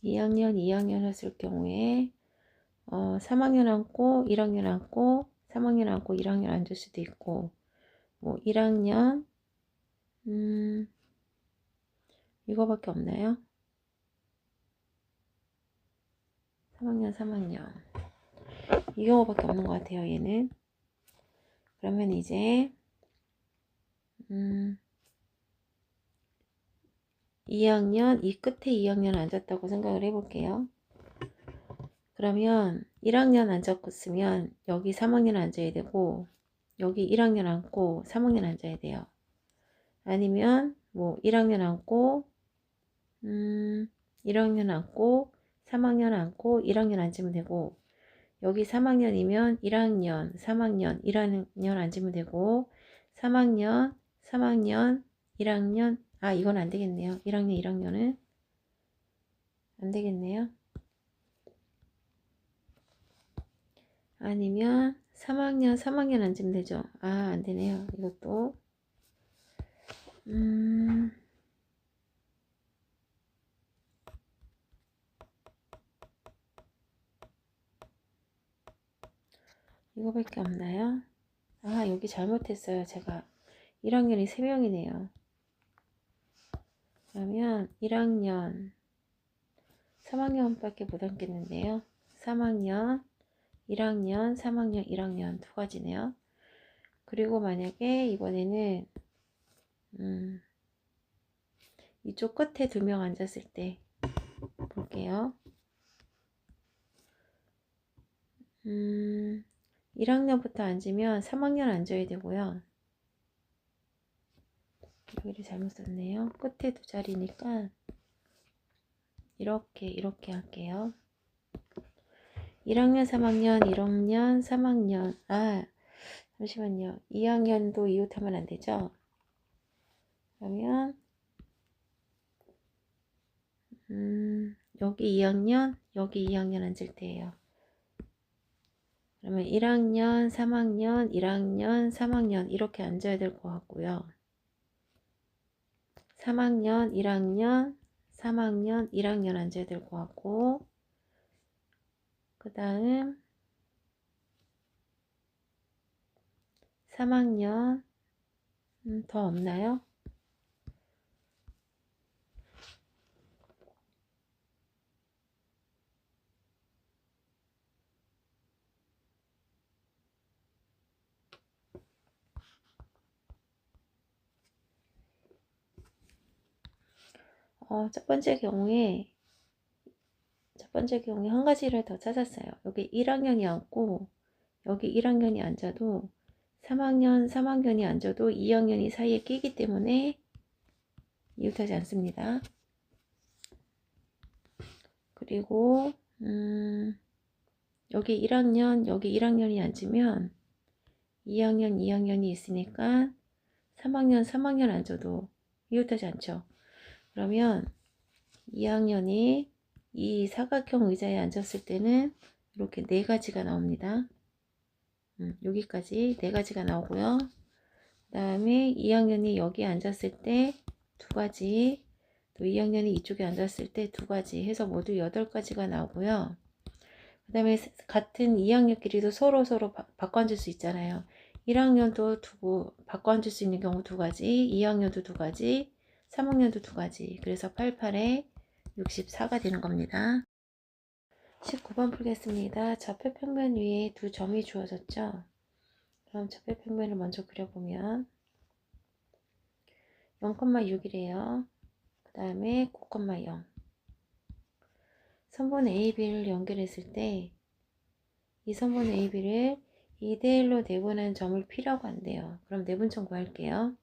[SPEAKER 1] 2학년 했을 경우에 3학년 앉고 1학년 앉고 3학년 앉고 1학년 앉을 수도 있고 뭐 1학년 이거밖에 없나요? 3학년 이 경우밖에 없는 것 같아요. 얘는 그러면 이제 2학년 이 끝에 2학년 앉았다고 생각을 해볼게요. 그러면 1학년 앉았으면 여기 3학년 앉아야 되고 여기 1학년 앉고 3학년 앉아야 돼요. 아니면 뭐 1학년 앉고 1학년 앉고 3학년 앉고 1학년 앉으면 되고 여기 3학년이면 1학년, 3학년, 1학년 앉으면 되고 3학년, 1학년 이건 안 되겠네요. 1학년, 1학년은 안 되겠네요. 아니면 3학년 앉으면 되죠. 안 되네요. 이것도 이거밖에 없나요? 여기 잘못했어요. 제가 1학년이 3명이네요. 그러면 1학년 3학년밖에 못 앉겠는데요. 3학년 1학년 3학년 1학년 두 가지네요. 그리고 만약에 이번에는 이쪽 끝에 2명 앉았을 때 볼게요. 1학년부터 앉으면 3학년 앉아야 되고요. 여기를 잘못 썼네요. 끝에 두 자리니까 이렇게 할게요. 1학년, 3학년, 1학년, 3학년. 잠시만요. 2학년도 이웃하면 안 되죠? 그러면 여기 2학년, 여기 2학년 앉을 때예요. 그러면 1학년, 3학년, 1학년, 3학년 이렇게 앉아야 될 것 같고요. 3학년, 1학년, 3학년, 1학년 앉아야 될 것 같고, 그 다음 3학년 더 없나요? 첫 번째 경우에 한 가지를 더 찾았어요. 여기 1학년이 앉고 여기 1학년이 앉아도 3학년이 앉아도 2학년이 사이에 끼기 때문에 이웃하지 않습니다. 그리고 여기 1학년, 여기 1학년이 앉으면 2학년이 있으니까 3학년 앉아도 이웃하지 않죠. 그러면 2학년이 이 사각형 의자에 앉았을 때는 이렇게 네 가지가 나옵니다. 여기까지 네 가지가 나오고요. 그 다음에 2학년이 여기 앉았을 때 두 가지, 또 2학년이 이쪽에 앉았을 때 두 가지 해서 모두 8가지가 나오고요. 그 다음에 같은 2학년끼리도 서로 바꿔 앉을 수 있잖아요. 1학년도 두고 바꿔 앉을 수 있는 경우 두 가지, 2학년도 두 가지, 3학년도 두 가지. 그래서 88에 64가 되는 겁니다. 19번 풀겠습니다. 좌표 평면 위에 두 점이 주어졌죠. 그럼 좌표 평면을 먼저 그려보면 0,6이래요. 그 다음에 9,0. 선분 AB를 연결했을 때 이 선분 AB를 2대1로 내분한 점을 P라고 한대요. 그럼 내분점 구할게요.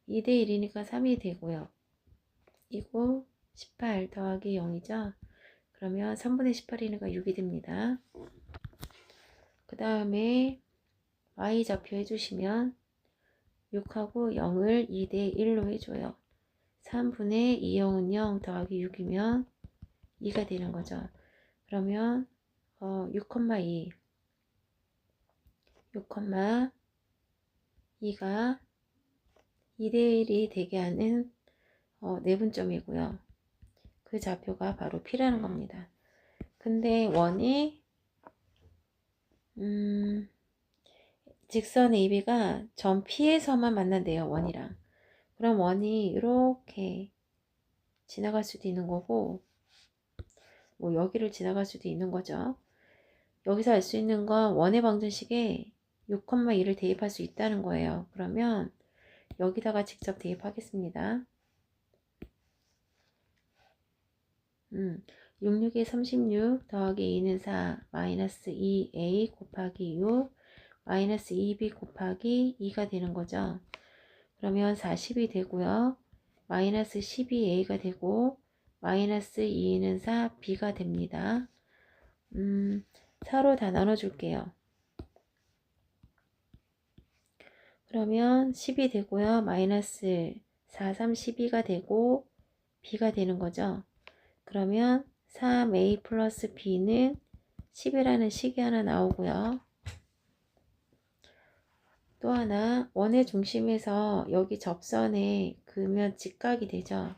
[SPEAKER 1] 2대1이니까 3이 되고요. 이거 18 더하기 0이죠. 그러면 3분의 18이니까 6이 됩니다. 그 다음에 Y좌표 해주시면 6하고 0을 2대1로 해줘요. 3분의 2영은 0 더하기 6이면 2가 되는 거죠. 그러면 6,2 6,2가 2대1이 되게 하는 내분점이고요. 그 좌표가 바로 P라는 겁니다. 근데 원이 직선 AB가 점 P에서만 만난대요. 원이랑. 그럼 원이 이렇게 지나갈 수도 있는 거고 뭐 여기를 지나갈 수도 있는 거죠. 여기서 알 수 있는 건 원의 방정식에 6,2를 대입할 수 있다는 거예요. 그러면 여기다가 직접 대입하겠습니다. 66에 36 더하기 2는 4 마이너스 2a 곱하기 6 마이너스 2b 곱하기 2가 되는 거죠. 그러면 40이 되고요. 마이너스 12a가 되고 마이너스 2는 4b가 됩니다. 4로 다 나눠줄게요. 그러면 10이 되고요. 마이너스 4, 3, 12가 되고 b가 되는 거죠. 그러면 3a 플러스 b는 10이라는 식이 하나 나오고요. 또 하나 원의 중심에서 여기 접선에 그으면 직각이 되죠.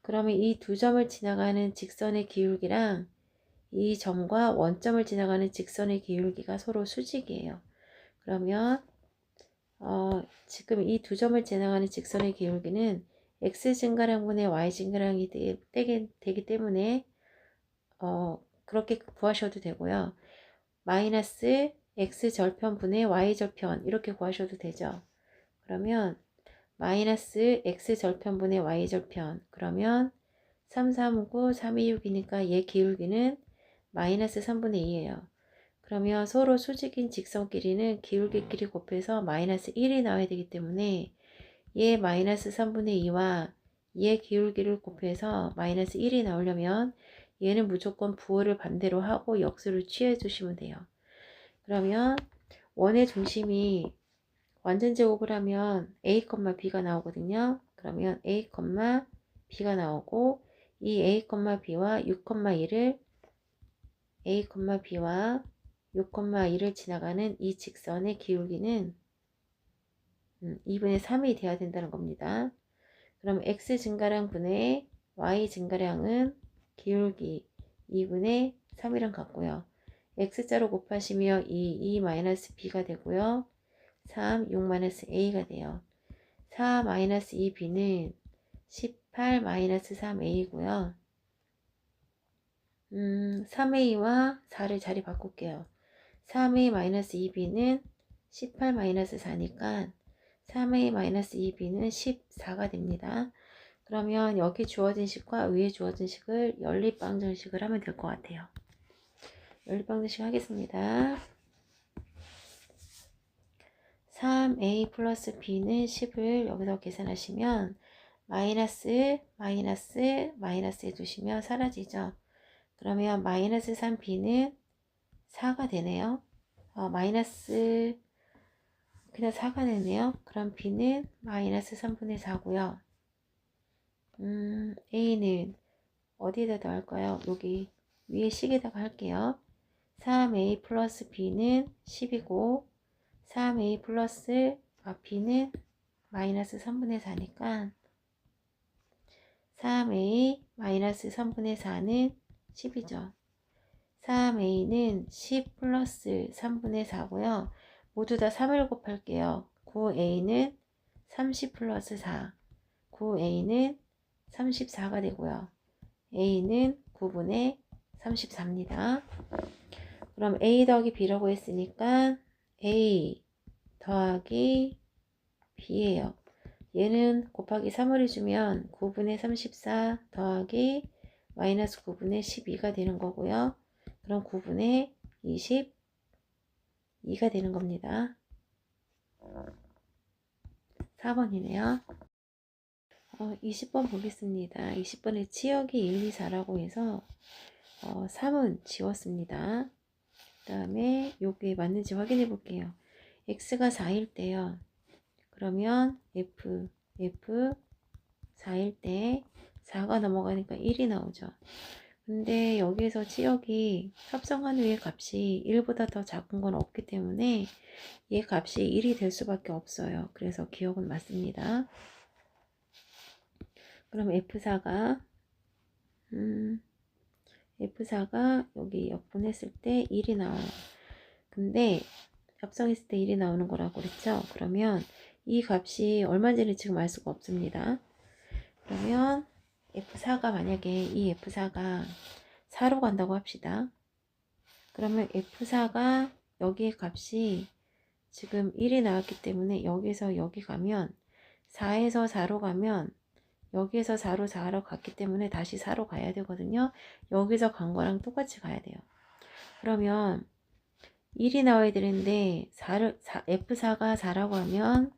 [SPEAKER 1] 그러면 이 두 점을 지나가는 직선의 기울기랑 이 점과 원점을 지나가는 직선의 기울기가 서로 수직이에요. 그러면 지금 이 두 점을 지나가는 직선의 기울기는 x 증가량분의 y 증가량이 되기 때문에 그렇게 구하셔도 되고요. 마이너스 x 절편분의 y 절편 이렇게 구하셔도 되죠. 그러면 마이너스 x 절편분의 y 절편 그러면 3, 3, 9, 3, 2, 6이니까 얘 기울기는 마이너스 3분의 2예요. 그러면 서로 수직인 직선끼리는 기울기끼리 곱해서 마이너스 1이 나와야 되기 때문에 얘 마이너스 3분의 2와 얘 기울기를 곱해서 마이너스 1이 나오려면 얘는 무조건 부호를 반대로 하고 역수를 취해 주시면 돼요. 그러면 원의 중심이 완전 제곱을 하면 a, b가 나오거든요. 그러면 a, b가 나오고 이 a, b와 6, 1을 a, b와 6, 2를 지나가는 이 직선의 기울기는 2분의 3이 돼야 된다는 겁니다. 그럼 x 증가량 분의 y 증가량은 기울기 2분의 3이랑 같고요. x자로 곱하시면 2 마이너스 b가 되고요. 3, 6 마이너스 a가 돼요. 4 마이너스 2b는 18 마이너스 3a고요. 3a와 4를 자리 바꿀게요. 3a 마이너스 2b는 18 마이너스 4니까 3a 마이너스 2b는 14가 됩니다. 그러면 여기 주어진 식과 위에 주어진 식을 연립방정식을 하면 될 것 같아요. 연립방정식 하겠습니다. 3a 플러스 b는 10을 여기서 계산하시면 마이너스 해두시면 사라지죠. 그러면 마이너스 3b는 4가 되네요. 마이너스 그냥 4가 되네요. 그럼 b는 마이너스 3분의 4고요. a는 어디에다 더할까요? 여기 위에 식에다가 할게요. 3a 플러스 b는 10이고 3a 플러스 b는 마이너스 3분의 4니까 3a 마이너스 3분의 4는 10이죠. 3a는 10 플러스 3분의 4고요. 모두 다 3을 곱할게요. 9a는 30 플러스 4. 9a는 34가 되고요. a는 9분의 34입니다. 그럼 a 더하기 b라고 했으니까 a 더하기 b예요. 얘는 곱하기 3을 해주면 9분의 34 더하기 마이너스 9분의 12가 되는 거고요. 그럼 9분의 22가 되는 겁니다. 4번이네요. 20번 보겠습니다. 20번에 치역이 1, 2, 4라고 해서 3은 지웠습니다. 그 다음에 여기에 맞는지 확인해 볼게요. x가 4일 때요. 그러면 f 4일 때 4가 넘어가니까 1이 나오죠. 근데 여기에서 치역이 합성한 후에 값이 1보다 더 작은 건 없기 때문에 얘 값이 1이 될 수밖에 없어요. 그래서 기억은 맞습니다. 그럼 F4가 여기 역분했을 때 1이 나와요. 근데 합성했을 때 1이 나오는 거라고 그랬죠. 그러면 이 값이 얼마인지는 지금 알 수가 없습니다. 그러면 F4가 만약에 이 F4가 4로 간다고 합시다. 그러면 F4가 여기의 값이 지금 1이 나왔기 때문에 여기서 여기 가면 4에서 4로 가면 여기에서 4로 4로 갔기 때문에 다시 4로 가야 되거든요. 여기서 간 거랑 똑같이 가야 돼요. 그러면 1이 나와야 되는데 F4가 4라고 하면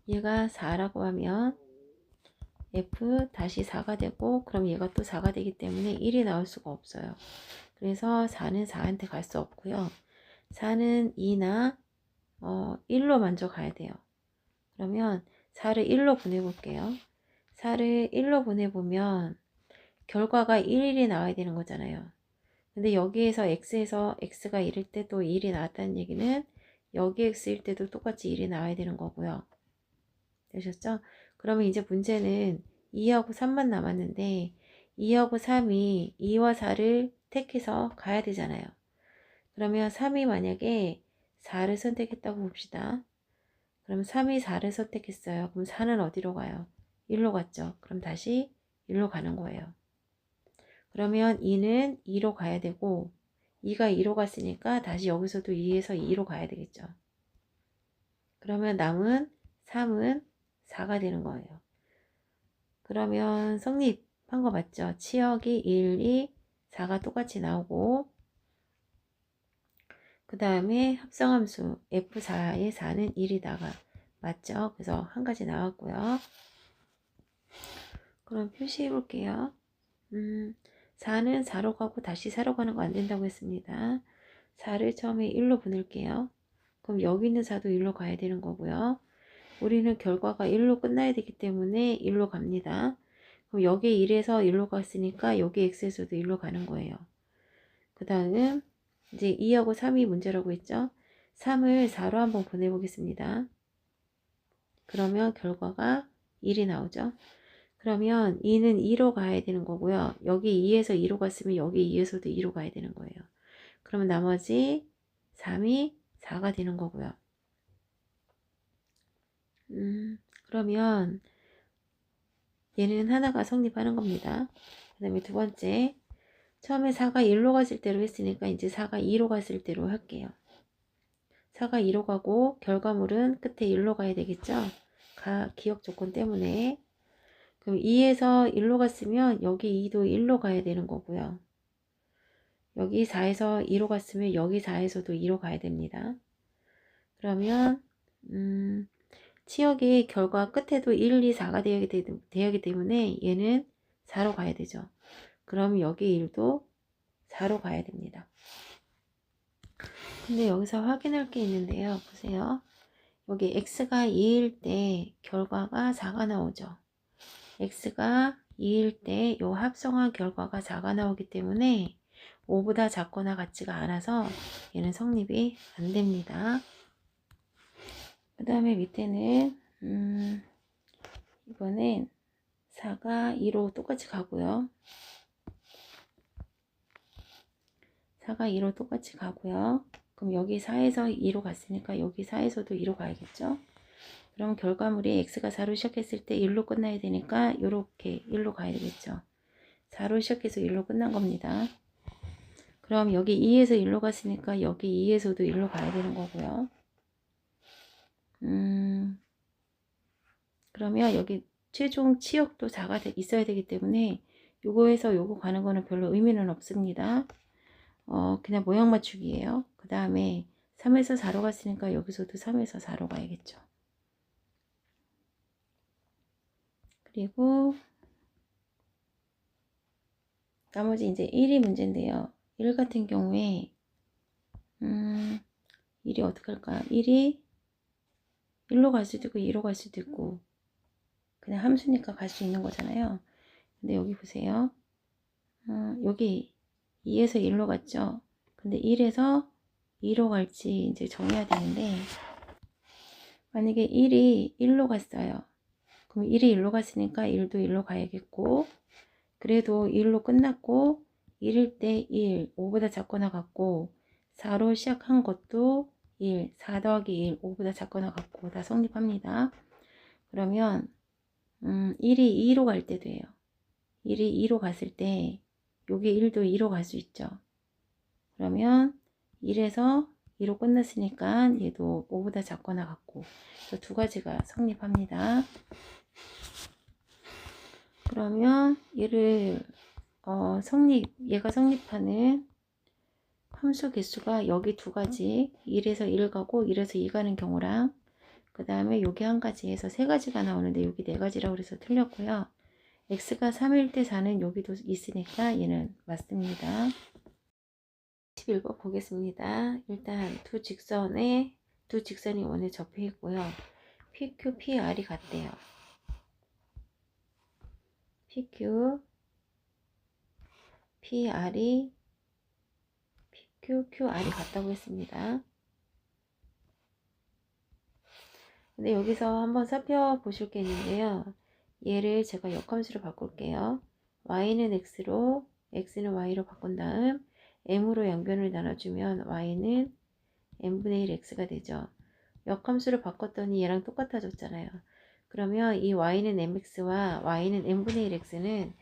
[SPEAKER 1] 얘가 4라고 하면 F 다시 4가 되고 그럼 얘가 또 4가 되기 때문에 1이 나올 수가 없어요. 그래서 4는 4한테 갈 수 없고요. 4는 2나 1로 먼저 가야 돼요. 그러면 4를 1로 보내볼게요. 4를 1로 보내보면 결과가 1이 나와야 되는 거잖아요. 근데 여기에서 x에서 x가 1일 때 또 1이 나왔다는 얘기는 여기 x일 때도 똑같이 1이 나와야 되는 거고요. 되셨죠? 그러면 이제 문제는 2하고 3만 남았는데 2하고 3이 2와 4를 택해서 가야 되잖아요. 그러면 3이 만약에 4를 선택했다고 봅시다. 그럼 3이 4를 선택했어요. 그럼 4는 어디로 가요? 1로 갔죠. 그럼 다시 1로 가는 거예요. 그러면 2는 2로 가야 되고 2가 2로 갔으니까 다시 여기서도 2에서 2로 가야 되겠죠. 그러면 남은 3은 4가 되는 거예요. 그러면 성립한 거 맞죠? 치역이 1, 2, 4가 똑같이 나오고 그 다음에 합성함수 F4의 4는 1이 나가 맞죠? 그래서 한 가지 나왔고요. 그럼 표시해 볼게요. 4는 4로 가고 다시 4로 가는 거 안 된다고 했습니다. 4를 처음에 1로 보낼게요. 그럼 여기 있는 4도 1로 가야 되는 거고요. 우리는 결과가 1로 끝나야 되기 때문에 1로 갑니다. 그럼 여기 1에서 1로 갔으니까 여기 x에서도 1로 가는 거예요. 그 다음 이제 2하고 3이 문제라고 했죠. 3을 4로 한번 보내보겠습니다. 그러면 결과가 1이 나오죠. 그러면 2는 2로 가야 되는 거고요. 여기 2에서 2로 갔으면 여기 2에서도 2로 가야 되는 거예요. 그러면 나머지 3이 4가 되는 거고요. 그러면 얘는 하나가 성립하는 겁니다. 그 다음에 두 번째, 처음에 4가 1로 갔을 때로 했으니까 이제 4가 2로 갔을 때로 할게요. 4가 2로 가고 결과물은 끝에 1로 가야 되겠죠? 기억 조건 때문에. 그럼 2에서 1로 갔으면 여기 2도 1로 가야 되는 거고요. 여기 4에서 2로 갔으면 여기 4에서도 2로 가야 됩니다. 그러면 치역이 결과 끝에도 1, 2, 4가 되기 때문에 얘는 4로 가야 되죠. 그럼 여기 1도 4로 가야 됩니다. 근데 여기서 확인할 게 있는데요. 보세요. 여기 x가 2일 때 결과가 4가 나오죠. x가 2일 때 이 합성한 결과가 4가 나오기 때문에 5보다 작거나 같지가 않아서 얘는 성립이 안 됩니다. 그 다음에 밑에는 이번엔 4가 2로 똑같이 가고요. 4가 2로 똑같이 가고요. 그럼 여기 4에서 2로 갔으니까 여기 4에서도 2로 가야겠죠. 그럼 결과물이 x가 4로 시작했을 때 1로 끝나야 되니까 이렇게 1로 가야 되겠죠. 4로 시작해서 1로 끝난 겁니다. 그럼 여기 2에서 1로 갔으니까 여기 2에서도 1로 가야 되는 거고요. 그러면 여기 최종 치역도 4가 있어야 되기 때문에 요거에서 요거 가는 거는 별로 의미는 없습니다. 그냥 모양 맞추기예요. 그 다음에 3에서 4로 갔으니까 여기서도 3에서 4로 가야겠죠. 그리고 나머지 이제 1이 문제인데요. 1 같은 경우에 1이 어떻게 할까요? 1이 1로 갈 수도 있고 2로 갈 수도 있고 그냥 함수니까 갈 수 있는 거잖아요. 근데 여기 보세요. 여기 2에서 1로 갔죠. 근데 1에서 2로 갈지 이제 정해야 되는데 만약에 1이 1로 갔어요. 그럼 1이 1로 갔으니까 1도 1로 가야겠고 그래도 1로 끝났고 1일 때 1, 5보다 작거나 같고 4로 시작한 것도 1, 4 더하기 1, 5보다 작거나 같고 다 성립합니다. 그러면 1이 2로 갈 때도 해요. 1이 2로 갔을 때 여기 1도 2로 갈 수 있죠. 그러면 1에서 2로 끝났으니까 얘도 5보다 작거나 같고 두 가지가 성립합니다. 그러면 얘를 얘가 성립하는 함수 개수가 여기 두 가지 1에서 1 가고 1에서 2 가는 경우랑 그 다음에 여기 한 가지 해서 세 가지가 나오는데 여기 네 가지라고 그래서 틀렸고요. x가 3일 때 4는 여기도 있으니까 얘는 맞습니다. 11번 보겠습니다. 일단 두 직선이 원에 접해 있고요. PQ, PR이 같대요. PQ, PR이 PQ, QR이 같다고 했습니다. 근데 여기서 한번 살펴보실 게 있는데요. 얘를 제가 역함수로 바꿀게요. y는 x로, x는 y로 바꾼 다음 m으로 양변을 나눠주면 y는 n분의 1 x가 되죠. 역함수를 바꿨더니 얘랑 똑같아졌잖아요. 그러면 이 y는 mx와 y는 n분의 1 x는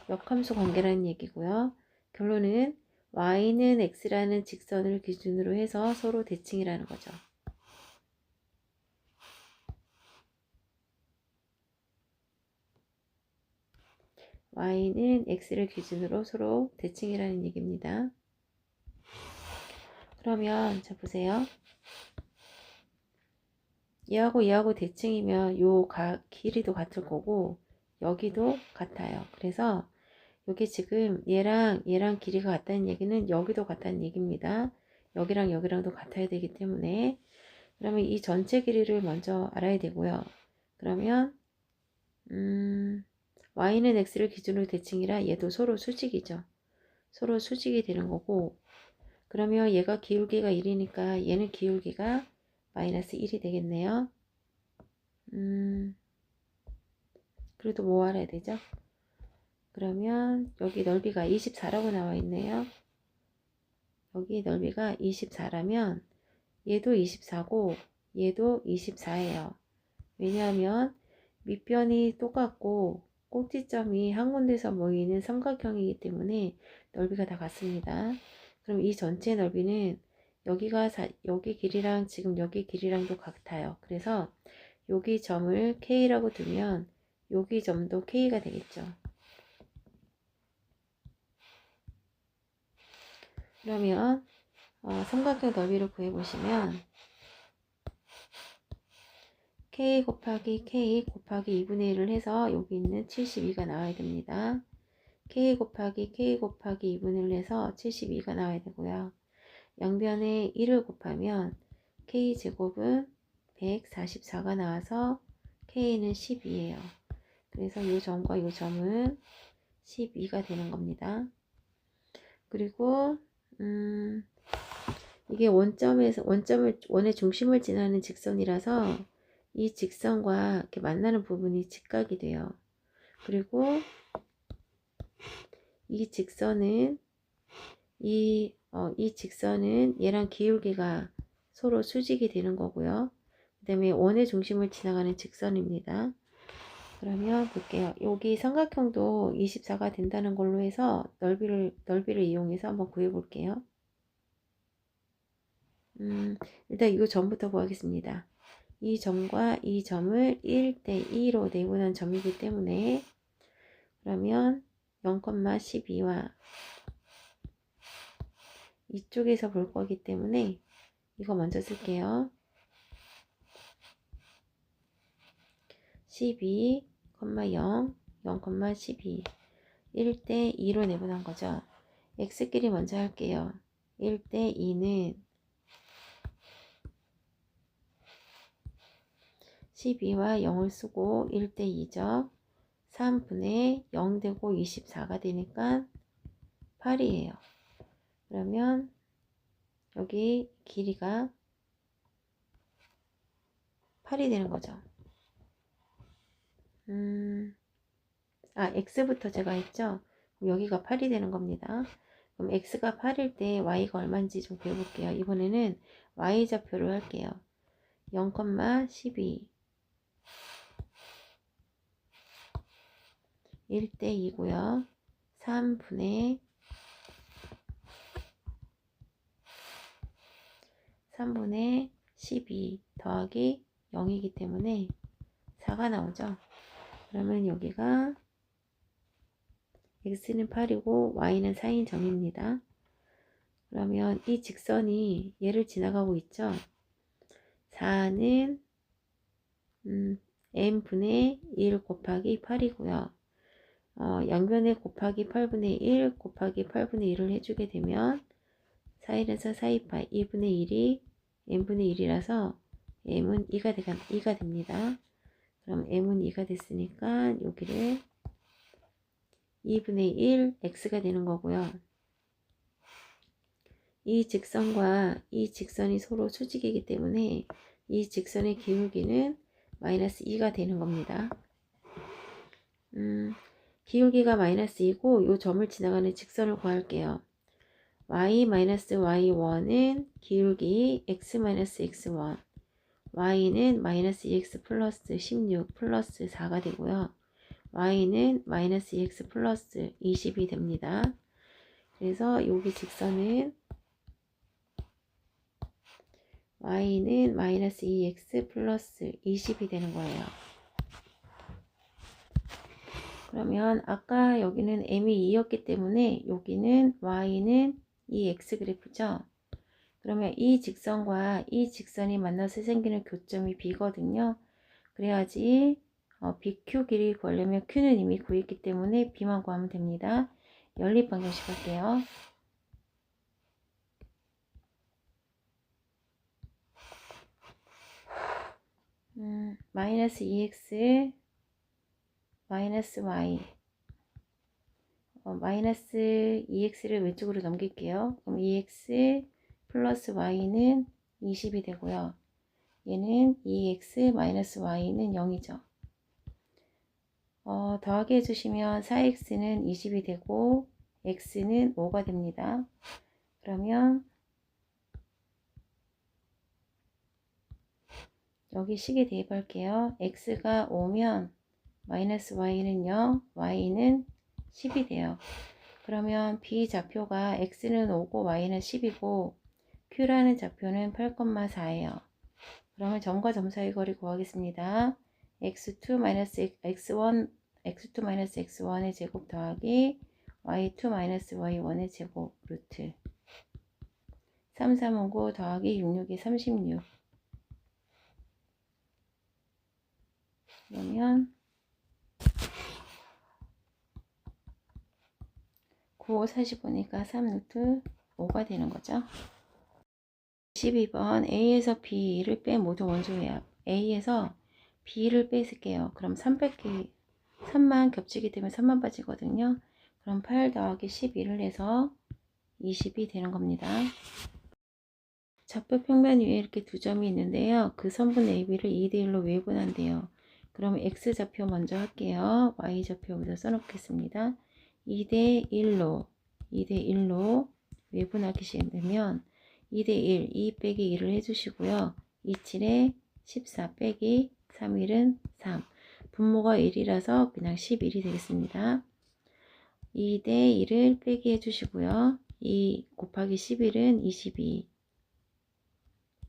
[SPEAKER 1] 역함수 관계라는 얘기고요. 결론은 y는 x라는 직선을 기준으로 해서 서로 대칭이라는 거죠. y는 x를 기준으로 서로 대칭이라는 얘기입니다. 그러면 자 보세요. 얘하고 대칭이면 요 길이도 같을 거고 여기도 같아요. 그래서 여기 지금 얘랑 길이가 같다는 얘기는 여기도 같다는 얘기입니다. 여기랑 여기랑도 같아야 되기 때문에 그러면 이 전체 길이를 먼저 알아야 되고요. 그러면 y는 x를 기준으로 대칭이라 얘도 서로 수직이죠. 서로 수직이 되는 거고 그러면 얘가 기울기가 1이니까 얘는 기울기가 마이너스 1이 되겠네요. 그래도 뭐 알아야 되죠? 그러면 여기 넓이가 24라고 나와 있네요. 여기 넓이가 24라면 얘도 24고 얘도 24예요. 왜냐하면 밑변이 똑같고 꼭지점이 한 군데서 모이는 삼각형이기 때문에 넓이가 다 같습니다. 그럼 이 전체 넓이는 여기 길이랑 지금 여기 길이랑도 같아요. 그래서 여기 점을 K라고 두면 여기 점도 K가 되겠죠. 그러면 삼각형 넓이를 구해보시면 K 곱하기 K 곱하기 2분의 1을 해서 여기 있는 72가 나와야 됩니다. K 곱하기 K 곱하기 2분의 1을 해서 72가 나와야 되고요. 양변에 1을 곱하면 K제곱은 144가 나와서 K는 12예요. 그래서 이 점과 이 점은 12가 되는 겁니다. 그리고 이게 원의 중심을 지나는 직선이라서 이 직선과 이렇게 만나는 부분이 직각이 돼요. 그리고 이 직선은 이 직선은 얘랑 기울기가 서로 수직이 되는 거고요. 그 다음에 원의 중심을 지나가는 직선입니다. 그러면 볼게요. 여기 삼각형도 24가 된다는 걸로 해서 넓이를 이용해서 한번 구해 볼게요. 일단 이 점부터 구하겠습니다. 이 점과 이 점을 1대2로 내분한 점이기 때문에 그러면 0,12와 이쪽에서 볼 거기 때문에 이거 먼저 쓸게요. 12,0, 0,12 1대2로 내분한 거죠. x끼리 먼저 할게요. 1대2는 12와 0을 쓰고 1대2죠. 3분의 0 되고 24가 되니까 8이에요. 그러면 여기 길이가 8이 되는 거죠. x부터 제가 했죠. 그럼 여기가 8이 되는 겁니다. 그럼 x가 8일 때 y가 얼마인지 좀 배워볼게요. 이번에는 y좌표를 할게요. 0,12 1대2고요. 3분의 12 더하기 0이기 때문에 4가 나오죠. 그러면 여기가 x는 8이고 y는 4인 점입니다. 그러면 이 직선이 얘를 지나가고 있죠. 4는 n분의 1 곱하기 8이고요. 양변에 곱하기 8분의 1 곱하기 8분의 1을 해주게 되면 4일에서 428, 2분의 1이 n분의 1이라서 m은 2가 됩니다. 그럼 m은 2가 됐으니까 여기를 2분의 1 x가 되는 거고요. 이 직선과 이 직선이 서로 수직이기 때문에 이 직선의 기울기는 마이너스 2가 되는 겁니다. 기울기가 마이너스 2고 이 점을 지나가는 직선을 구할게요. y-y1은 기울기 x-x1 y는 마이너스 2x 플러스 16 플러스 4가 되고요. y는 마이너스 2x 플러스 20이 됩니다. 그래서 여기 직선은 y는 마이너스 2x 플러스 20이 되는 거예요. 그러면 아까 여기는 m이 2였기 때문에 여기는 y는 이 x 그래프죠. 그러면 이 직선과 이 직선이 만나서 생기는 교점이 b거든요. 그래야지 BQ 길이 구하려면 Q는 이미 구했기 때문에 B만 구하면 됩니다. 연립 방정식 할게요. 마이너스 2x 마이너스 y 마이너스 2x를 왼쪽으로 넘길게요. 그럼 2x 플러스 y는 20이 되고요. 얘는 2x 마이너스 y는 0이죠. 더하기 해주시면 4x는 20이 되고 x는 5가 됩니다. 그러면 여기 식에 대입할게요. x가 5면 마이너스 y는 0, y는 10이 돼요. 그러면 b 좌표가 x는 5고 y는 10이고 q라는 좌표는 8,4예요. 그러면 점과 점 사이 거리 구하겠습니다. x2 마이너스 x1 x2 마이너스 x1의 제곱 더하기 y2 마이너스 y1의 제곱 루트 3, 3, 5, 9 더하기 6, 6이 36. 그러면 9, 5, 45니까 3 루트 5가 되는 거죠. 12번 A에서 B를 뺀 모든 원소의 A에서 B를 뺏을게요. 그럼 3 뺄게 3만 겹치기 때문에 3만 빠지거든요. 그럼 8 더하기 12를 해서 20이 되는 겁니다. 좌표 평면 위에 이렇게 두 점이 있는데요. 그 선분 AB를 2대1로 외분한대요. 그럼 X좌표 먼저 할게요. Y좌표부터 써놓겠습니다. 2대1로 외분하기 되면 2대1, 2 빼기 1을 해주시고요. 27에 14 빼기 31은 3. 분모가 1이라서 그냥 11이 되겠습니다. 2대1을 빼기 해주시고요. 2 곱하기 11은 22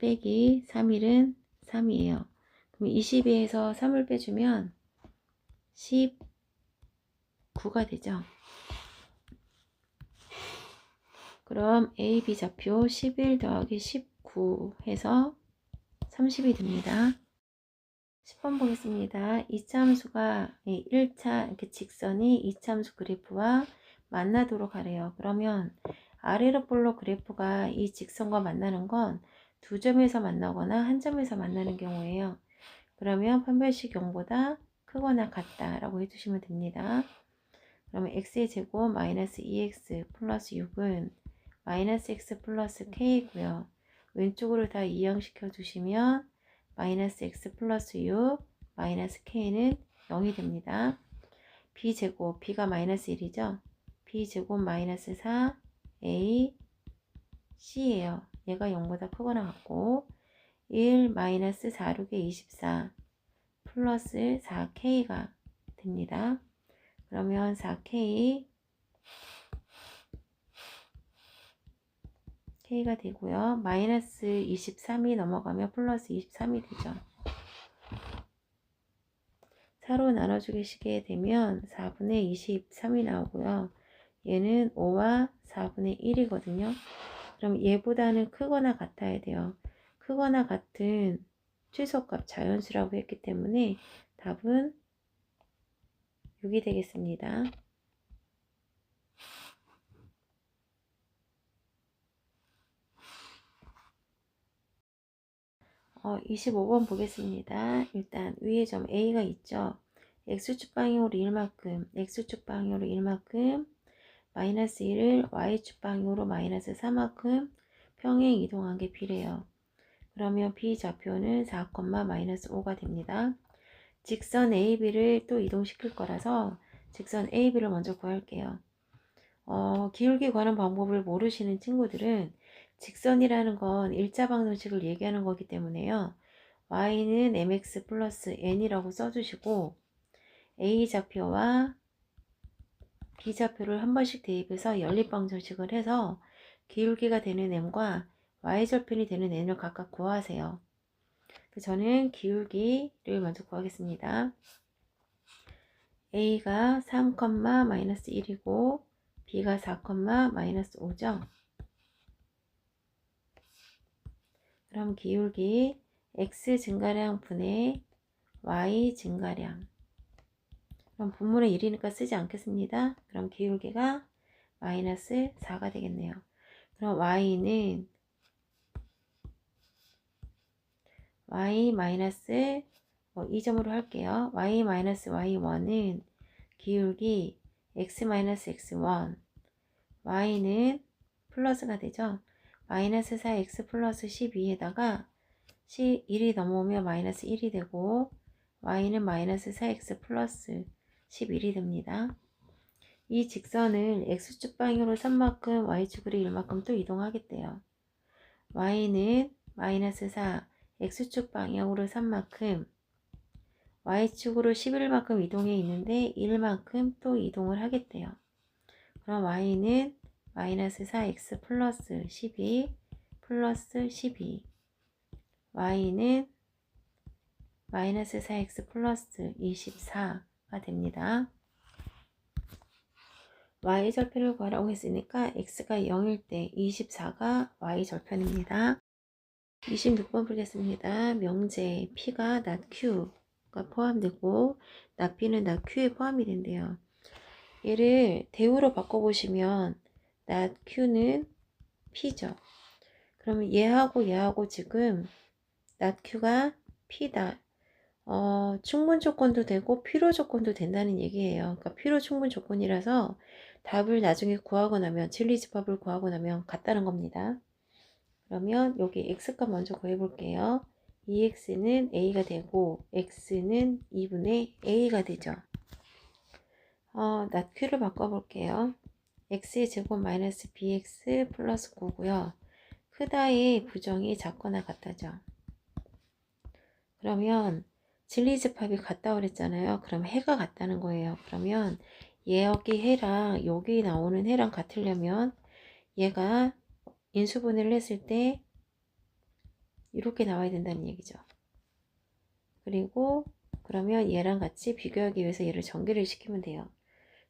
[SPEAKER 1] 빼기 3일은 3이에요. 그럼 22에서 3을 빼주면 19가 되죠. 그럼 A, B 좌표 11 더하기 19 해서 30이 됩니다. 10번 보겠습니다. 이차함수가 1차 이렇게 직선이 이차함수 그래프와 만나도록 하래요. 그러면 아래로 볼록 그래프가 이 직선과 만나는 건 두 점에서 만나거나 한 점에서 만나는 경우예요. 그러면 판별식 0보다 크거나 같다 라고 해주시면 됩니다. 그러면 x의 제곱 마이너스 2x 플러스 6은 마이너스 x 플러스 k고요. 왼쪽으로 다 이항시켜 주시면 마이너스 x 플러스 6 마이너스 k는 0이 됩니다. b제곱 b가 마이너스 1이죠. b제곱 마이너스 4 a c예요. 얘가 0보다 크거나 같고 1 마이너스 4, 6에 24 플러스 4k가 됩니다. 그러면 4k k가 되고요. 마이너스 23이 넘어가면 플러스 23이 되죠. 4로 나눠주기 시게 되면 4분의 23이 나오고요. 얘는 5와 4분의 1이거든요. 그럼 얘보다는 크거나 같아야 돼요. 크거나 같은 최소값 자연수라고 했기 때문에 답은 6이 되겠습니다. 25번 보겠습니다. 일단 위에 점 A가 있죠. X축 방향으로 1만큼, X축 방향으로 1만큼, 마이너스 1을 Y축 방향으로 마이너스 4만큼 평행 이동한 게 B래요. 그러면 B 좌표는 4, 마이너스 5가 됩니다. 직선 AB를 또 이동시킬 거라서 직선 AB를 먼저 구할게요. 기울기 구하는 방법을 모르시는 친구들은 직선이라는 건 일자방정식을 얘기하는 거기 때문에요. y는 mx 플러스 n이라고 써주시고 a 좌표와 b 좌표를 한 번씩 대입해서 연립방정식을 해서 기울기가 되는 m과 y절편이 되는 n을 각각 구하세요. 저는 기울기를 먼저 구하겠습니다. A가 3, 마이너스 1이고 B가 4, 마이너스 5죠. 그럼 기울기 X 증가량 분의 Y 증가량. 그럼 분모는 1이니까 쓰지 않겠습니다. 그럼 기울기가 마이너스 4가 되겠네요. 그럼 Y는 Y 마이너스 이 점으로 할게요. Y 마이너스 Y1은 기울기 X 마이너스 X1 Y는 플러스가 되죠. 마이너스 4X 플러스 12에다가 1이 넘어오면 마이너스 1이 되고 Y는 마이너스 4X 플러스 11이 됩니다. 이 직선을 X축 방향으로 3만큼 Y축으로 1만큼 또 이동하겠대요. Y는 마이너스 4 X축 방향으로 3만큼 Y축으로 11만큼 이동해 있는데 1만큼 또 이동을 하겠대요. 그럼 Y는 마이너스 4X 플러스 12 플러스 12 Y는 마이너스 4X 플러스 24가 됩니다. Y절편을 구하라고 했으니까 X가 0일 때 24가 Y절편입니다. 26번 풀겠습니다. 명제 P가 not Q가 포함되고 not P는 not Q에 포함이 된대요. 얘를 대우로 바꿔보시면 not Q는 P죠. 그러면 얘하고 지금 not Q가 P다. 충분 조건도 되고 필요 조건도 된다는 얘기예요. 그러니까 필요 충분 조건이라서 답을 나중에 구하고 나면 진리집합을 구하고 나면 같다는 겁니다. 그러면 여기 x값 먼저 구해볼게요. 2x는 a가 되고 x는 2분의 a가 되죠. not q를 바꿔볼게요. x의 제곱 마이너스 bx 플러스 9고요. 크다의 부정이 작거나 같다죠. 그러면 진리집합이 같다고 그랬잖아요. 그럼 해가 같다는 거예요. 그러면 여기 해랑 여기 나오는 해랑 같으려면 얘가 인수분해를 했을 때 이렇게 나와야 된다는 얘기죠. 그리고 그러면 얘랑 같이 비교하기 위해서 얘를 전개를 시키면 돼요.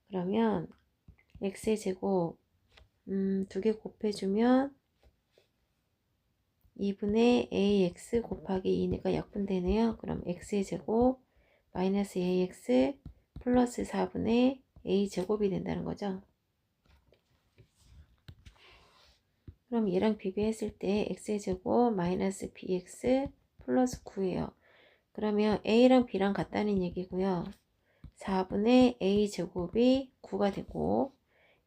[SPEAKER 1] 그러면 x의 제곱 2개 곱해주면 2분의 ax 곱하기 2니까 약분되네요. 그럼 x의 제곱 마이너스 ax 플러스 4분의 a 제곱이 된다는 거죠. 그럼 얘랑 비교했을 때 x의 제곱 마이너스 bx 플러스 9예요. 그러면 a랑 b랑 같다는 얘기고요. 4분의 a 제곱이 9가 되고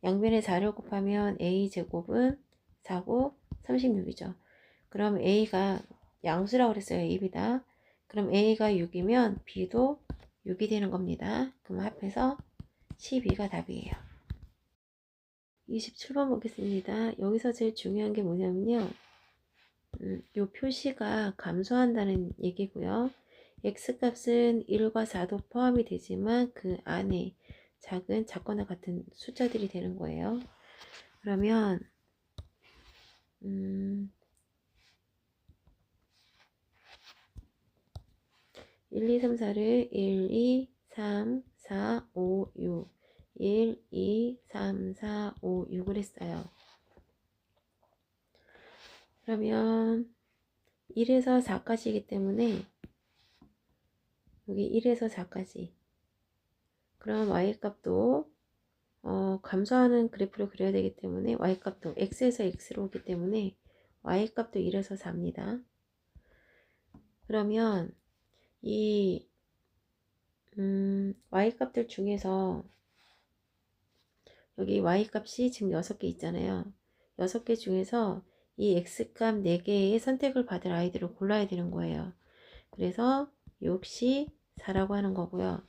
[SPEAKER 1] 양변에 4를 곱하면 a 제곱은 4고 36이죠. 그럼 a가 양수라고 그랬어요. ab다. 그럼 a가 6이면 b도 6이 되는 겁니다. 그럼 합해서 12가 답이에요. 27번 보겠습니다. 여기서 제일 중요한 게 뭐냐면요. 요 표시가 감소한다는 얘기고요. x값은 1과 4도 포함이 되지만 그 안에 작거나 같은 숫자들이 되는 거예요. 그러면 1, 2, 3, 4를 1, 2, 3, 4, 5, 6 1, 2, 3, 4, 5, 6을 했어요. 그러면 1에서 4까지이기 때문에 여기 1에서 4까지 그럼 y값도 감소하는 그래프를 그려야 되기 때문에 y값도 x에서 x로 오기 때문에 y값도 1에서 4입니다. 그러면 이 y값들 중에서 여기 y값이 지금 6개 있잖아요. 6개 중에서 이 x값 4개의 선택을 받을 아이들을 골라야 되는 거예요. 그래서 역시 4라고 하는 거고요.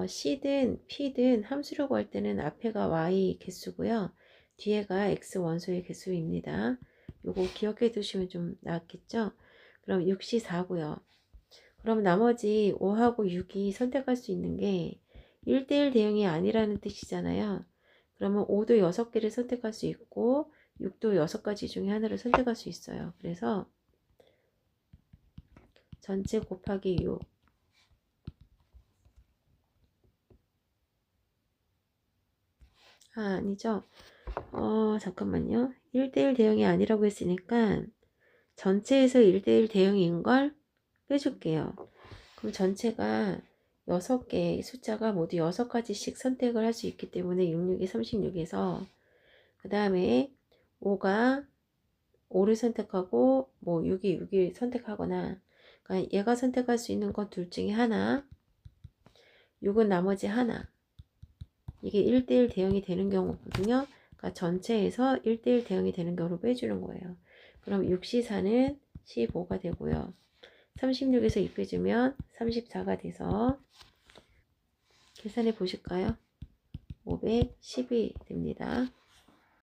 [SPEAKER 1] C든 P든 함수를 구할 때는 앞에가 Y 개수고요. 뒤에가 X 원소의 개수입니다. 요거 기억해 두시면 좀 낫겠죠? 그럼 6시 4고요. 그럼 나머지 5하고 6이 선택할 수 있는 게 1대1 대응이 아니라는 뜻이잖아요. 그러면 5도 6개를 선택할 수 있고 6도 6가지 중에 하나를 선택할 수 있어요. 그래서 전체 곱하기 6 아니죠. 잠깐만요. 1대1 대응이 아니라고 했으니까 전체에서 1대1 대응인 걸 빼줄게요. 그럼 전체가 6개 숫자가 모두 6가지씩 선택을 할 수 있기 때문에 66이 36에서 그 다음에 5가 5를 선택하고 뭐 6이 6을 선택하거나 그러니까 얘가 선택할 수 있는 건 둘 중에 하나 6은 나머지 하나 이게 1대1 대응이 되는 경우거든요. 그러니까 전체에서 1대1 대응이 되는 경우를 빼주는 거예요. 그럼 6C4는 15가 되고요. 36에서 2 빼주면 34가 돼서 계산해 보실까요? 512 됩니다.